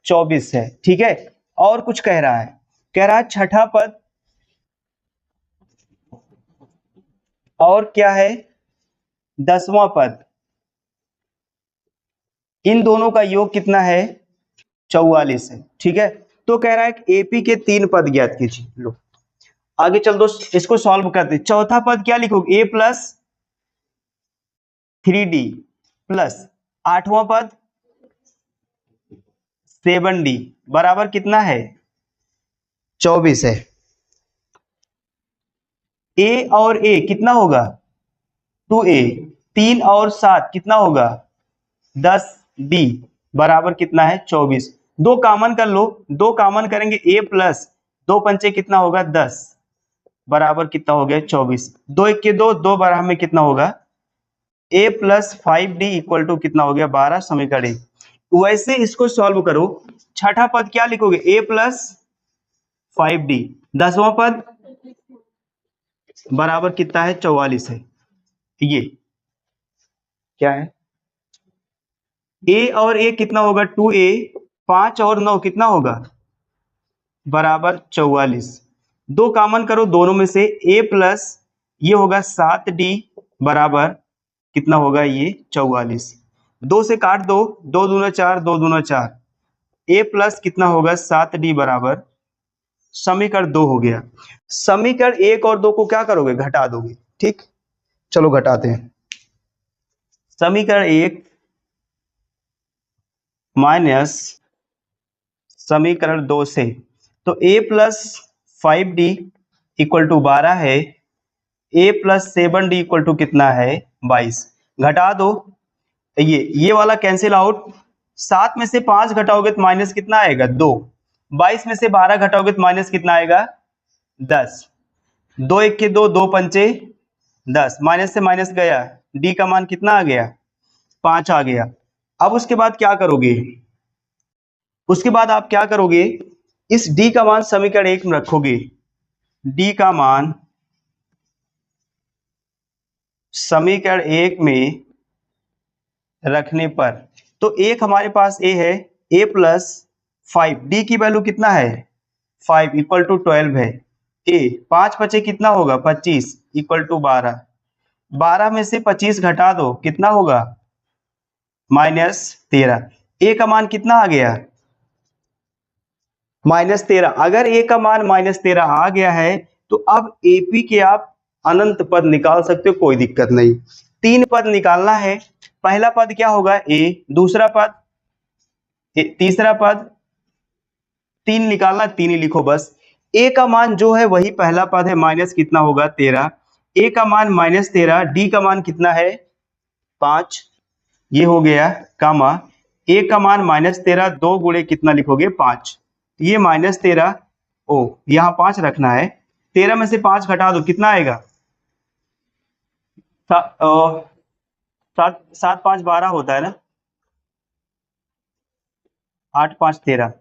24 है। ठीक है, और कुछ कह रहा है, कह रहा है छठा पद और क्या है? 10वां पद, इन दोनों का योग कितना है? 44 है। ठीक है, तो कह रहा है कि एपी के 3 पद ज्ञात कीजिए। लो आगे चल दो, इसको सॉल्व करते। चौथा पद क्या लिखोगे? A+3D प्लस 8वां पद 7D बराबर कितना है? 24 है। ए और ए कितना होगा? 2A। 3 और 7 कितना होगा? 10D बराबर कितना है? 24। दो कॉमन कर लो, दो कॉमन करेंगे, A प्लस 2 पंचे कितना होगा? 10 बराबर कितना हो गया? 24। 2 1 के 2, 2 बारह में कितना होगा? A+5D इक्वल टू कितना हो गया? 12, समीकरण 1। वैसे इसको सॉल्व करो। छठा पद क्या लिखोगे? A+5D। 10वां पद बराबर कितना है? 44 है। ये क्या है? ए और ए कितना होगा? 2A। 5 और 9 कितना होगा? बराबर 44। दो कॉमन करो दोनों में से, A प्लस ये होगा 7D बराबर कितना होगा? ये 44। 2 से काट दो, 2 दूना 4, 2 दूना 4। A प्लस कितना होगा? 7D बराबर समीकरण 2 हो गया। समीकरण 1 और 2 को क्या करोगे? घटा दोगे। ठीक, चलो घटाते हैं। समीकरण 1 माइनस समीकरण 2 से, तो A+5D इक्वल टू 12 है, a plus 7d equal to कितना है 22। घटा दो, ये वाला कैंसिल आउट, 7 में से 5 घटाओगे तो माइनस कितना आएगा 2, 22 में से 12 घटाओगे तो माइनस कितना आएगा 10, 2 1 के 2, 2 पंचे 10, माइनस से माइनस गया, डी का मान कितना आ गया 5 आ गया। अब उसके बाद क्या करोगे, उसके बाद आप क्या करोगे, इस डी का मान समीकरण 1 में रखोगे, डी का मान समीकरण 1 में रखने पर, तो एक हमारे पास ए है, ए प्लस 5, डी की वैल्यू कितना है 5 इक्वल टू 12 है, ए 5 बचे कितना होगा 25 इक्वल टू 12, 12 में से 25 घटा दो कितना होगा -13, ए का मान कितना आ गया -13। अगर ए का मान -13 आ गया है तो अब एपी के आप अनंत पद निकाल सकते हो, कोई दिक्कत नहीं। 3 पद निकालना है, पहला पद क्या होगा ए, दूसरा पद तीसरा पद, 3 निकालना, 3 ही लिखो बस। ए का मान जो है वही पहला पद है, माइनस कितना होगा 13, ए का मान -13, डी का मान कितना है 5, ये हो गया कामा, ए का मान -13, 2 गुणे कितना लिखोगे 5, ये -13, ओ यहाँ 5 रखना है, 13 में से 5 घटा दो कितना आएगा 7 5 12 होता है ना, 8 5 13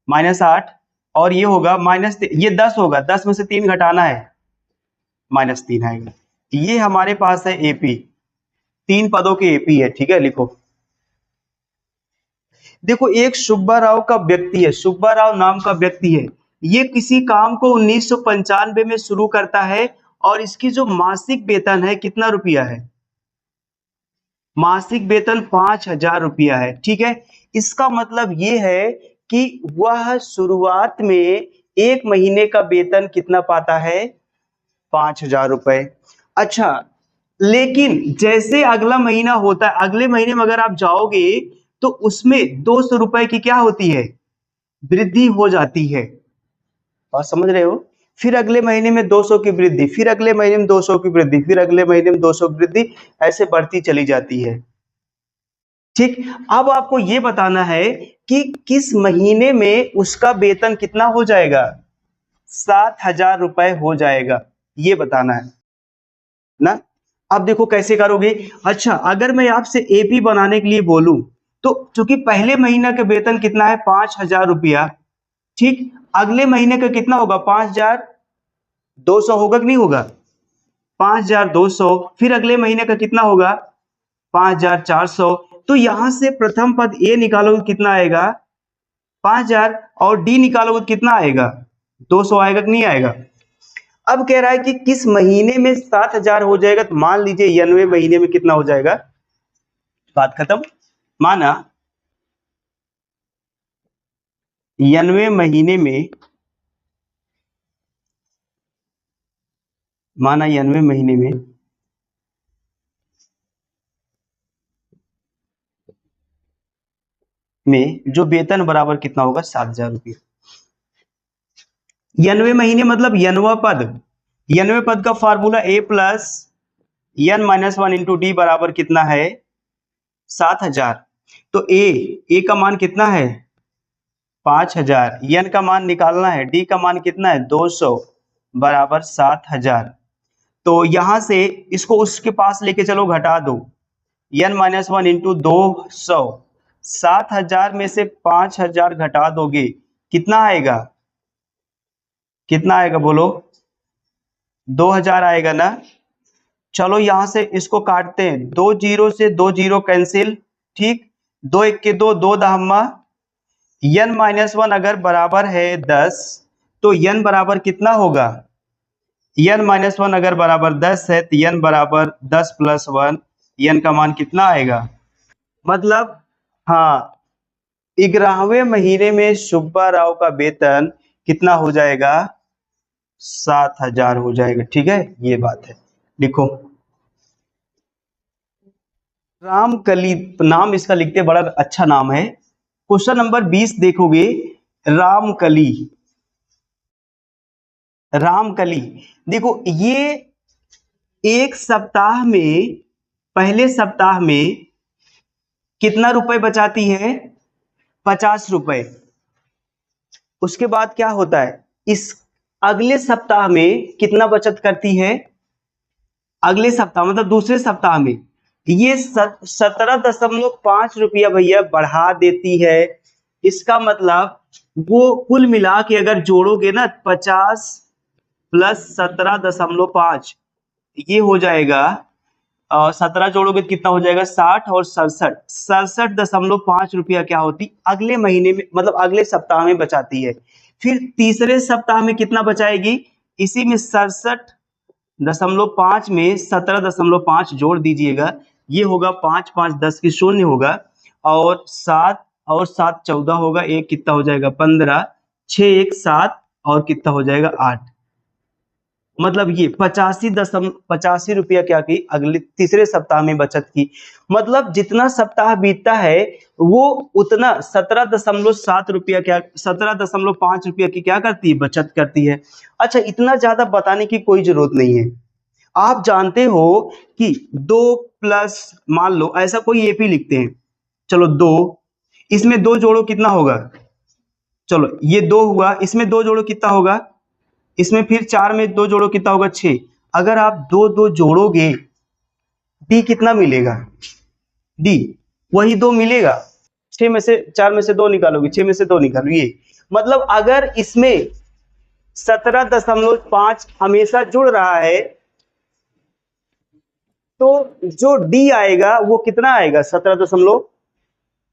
-8, और ये होगा ये 10 होगा, 10 में से 3 घटाना है -3 आएगा। ये हमारे पास है एपी, 3 पदों के एपी है, ठीक है लिखो। देखो एक सुब्बा राव का व्यक्ति है, सुब्बा राव नाम का व्यक्ति है, ये किसी काम को 1995 में शुरू करता है और इसकी जो मासिक वेतन है कितना रुपया है, मासिक वेतन 5000 रुपया है, ठीक है। इसका मतलब ये है कि वह शुरुआत में 1 महीने का वेतन कितना पाता है 5000 रुपए। अच्छा, लेकिन जैसे अगला महीना होता है, अगले महीने में अगर आप जाओगे तो उसमें 200 रुपए की क्या होती है वृद्धि हो जाती है, और समझ रहे हो, फिर अगले महीने में 200 की वृद्धि, फिर अगले महीने में 200 की वृद्धि, फिर अगले महीने में 200 की वृद्धि, ऐसे बढ़ती चली जाती है, ठीक। अब आपको ये बताना है कि किस महीने में उसका वेतन कितना हो जाएगा 7000 रुपए हो जाएगा, ये बताना है ना। अब देखो कैसे करोगे। अच्छा, अगर मैं आपसे एपी बनाने के लिए बोलूं तो चूंकि पहले महीने का वेतन कितना है 5000 रुपया, ठीक, अगले महीने का कितना होगा 5200 होगा कि नहीं होगा 5200, फिर अगले महीने का कितना होगा 5400, तो यहां से प्रथम पद ए निकालोगे कितना आएगा 5000, और डी निकालोगे कितना आएगा 200 आएगा कि नहीं आएगा। अब कह रहा है कि किस महीने में 7000 हो जाएगा, तो मान लीजिए 90 महीने में कितना हो जाएगा, बात खत्म। माना 90 महीने में, माना 90 महीने में जो वेतन बराबर कितना होगा 7000 रुपये। 90 महीने मतलब 90वां पद, 90वें पद का formula a plus n minus 1 into d बराबर कितना है 7000। तो ए का मान कितना है 5000, n का मान निकालना है, डी का मान कितना है 200 बराबर 7000। तो यहां से इसको उसके पास लेके चलो, घटा दो, n माइनस 1 इंटू 200, 7000 में से 5000 घटा दोगे कितना आएगा, कितना आएगा बोलो 2000 आएगा ना। चलो यहां से इसको काटते हैं, 2 जीरो से 2 जीरो कैंसिल, ठीक, 2 1 के 2, 2 दहम्मा, n माइनस 1 अगर बराबर है 10 तो n बराबर कितना होगा, n माइनस 1 अगर बराबर 10 है तो n बराबर 10 प्लस 1, n का मान कितना आएगा, मतलब हाँ 11वें महीने में सुब्बा राव का वेतन कितना हो जाएगा 7000 हो जाएगा, ठीक है, ये बात है। लिखो रामकली, नाम इसका लिखते बड़ा अच्छा नाम है। क्वेश्चन नंबर 20 देखोगे, रामकली, रामकली, देखो ये एक सप्ताह में, पहले सप्ताह में कितना रुपए बचाती है? 50 रुपए। उसके बाद क्या होता है, इस अगले सप्ताह में कितना बचत करती है? अगले सप्ताह मतलब दूसरे सप्ताह में ये 17.5 रुपया बढ़ा देती है। इसका मतलब वो कुल मिला के अगर जोड़ोगे ना 50 प्लस 17.5 ये हो जाएगा, 17 जोड़ोगे तो कितना हो जाएगा? 60 और 67.5 रुपया क्या होती अगले महीने में, मतलब अगले सप्ताह में बचाती है। फिर तीसरे सप्ताह में कितना बचाएगी? इसी में 67.5 में 17.5 जोड़ दीजिएगा, ये होगा 5 5 10 की शून्य होगा, और 7 और 7 14 होगा, एक कितना हो जाएगा? 15, 6 1 7 और कितना हो जाएगा? 8। मतलब ये 85 रुपया क्या की? अगले तीसरे सप्ताह में बचत की। मतलब जितना सप्ताह बीतता है वो उतना 17.7 रुपया क्या 17.5 रुपया की क्या करती है? बचत करती है। अच्छा, इतना ज्यादा बताने की कोई जरूरत नहीं है। आप जानते हो कि 2 प्लस, मान लो ऐसा कोई एपी लिखते हैं, चलो 2, इसमें 2 जोड़ो कितना होगा? चलो ये 2 हुआ, इसमें 2 जोड़ो कितना होगा? इसमें फिर 4 में 2 जोड़ो कितना होगा? 6। अगर आप 2 2 जोड़ोगे डी कितना मिलेगा? डी वही 2 मिलेगा। 6 में से 4 में से 2 निकालोगे, 6 में से 2 निकालो, ये मतलब अगर इसमें 17.5 हमेशा जुड़ रहा है तो जो डी आएगा वो कितना आएगा? 17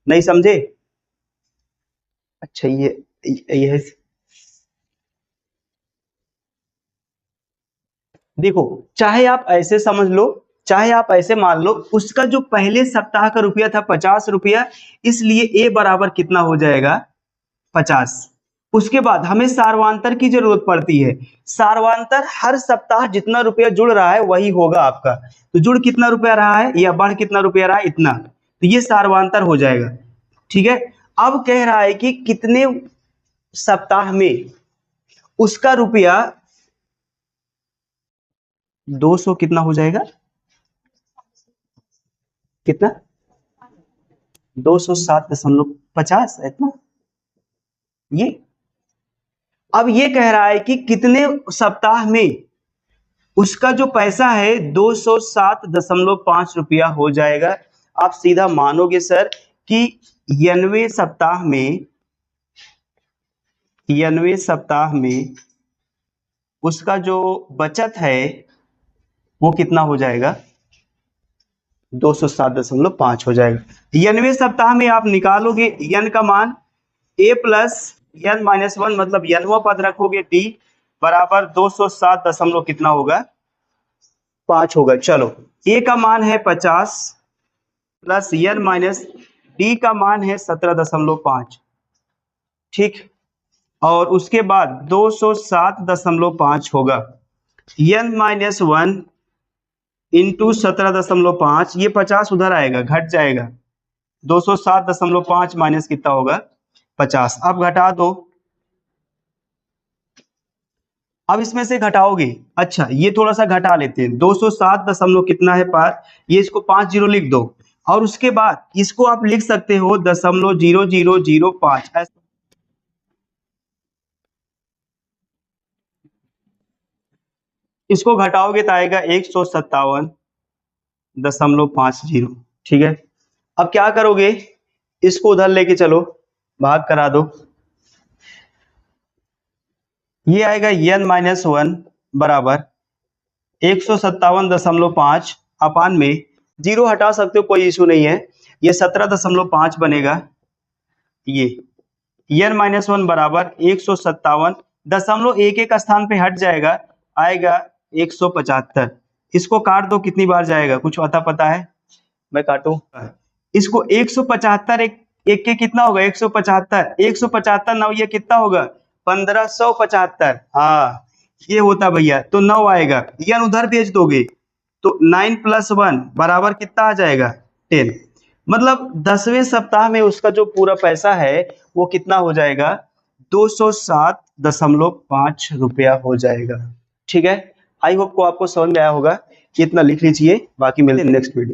नहीं समझे? अच्छा, ये देखो, चाहे आप ऐसे समझ लो, चाहे आप ऐसे मान लो, उसका जो पहले सप्ताह का रुपया था 50 रुपया, इसलिए ए बराबर कितना हो जाएगा? 50। उसके बाद हमें सार्वांतर की जरूरत पड़ती है। सार्वांतर हर सप्ताह जितना रुपया जुड़ रहा है वही होगा आपका। तो जुड़ कितना रुपया रहा है या बढ़ कितना रुपया रहा है? इतना। तो ये सार्वांतर हो जाएगा। ठीक है। अब कह रहा है कि कितने सप्ताह में उसका रुपया 200 कितना हो जाएगा? कितना? 207.50 इतना। ये अब ये कह रहा है कि कितने सप्ताह में उसका जो पैसा है 207.5 रुपया हो जाएगा। आप सीधा मानोगे सर कि 91 सप्ताह में उसका जो बचत है वो कितना हो जाएगा? 207.5 हो जाएगा। 91 सप्ताह में आप निकालोगे यन का मान, ए प्लस यन माइनस 1 मतलब यनवा पद रखोगे, डी बराबर 207 कितना होगा? 5 होगा। चलो, ए का मान है 50 प्लस यन माइनस डी का मान है 17.5। ठीक, और उसके बाद 207.5 होगा यन माइनस 1 इंटू 17.5, ये 50 उधर आएगा, घट जाएगा। 207.5 माइनस कितना होगा? 50। अब घटा दो, अब इसमें से घटाओगे। अच्छा, ये थोड़ा सा घटा लेते हैं। 207 कितना है? 5, ये इसको 5 जीरो लिख दो, और उसके बाद इसको आप लिख सकते हो 0.0005 ऐसा। इसको घटाओगे तो आएगा 157.50। ठीक है। अब क्या करोगे? इसको उधर लेके चलो, भाग करा दो, ये आएगा n माइनस 1 बराबर 157.5 अपान में, जीरो हटा सकते हो, कोई इशू नहीं है, ये 17.5 बनेगा। ये n माइनस 1 बराबर 157.1 स्थान पे हट जाएगा, आएगा 175। इसको काट दो, कितनी बार जाएगा? कुछ पता है? मैं काटू इसको 175, एक के कितना होगा? 175, 175 9 ये कितना होगा? 1575। हाँ, ये होता भैया, तो 9 आएगा, यन उधर भेज दोगे तो 9 प्लस 1 बराबर कितना आ जाएगा? 10। मतलब 10वें सप्ताह में उसका जो पूरा पैसा है वो कितना हो जाएगा? 207.5 रुपया हो जाएगा। ठीक है। आई होप को आपको समझ में आया होगा। इतना लिख लीजिए, बाकी मिलते हैं नेक्स्ट वीडियो।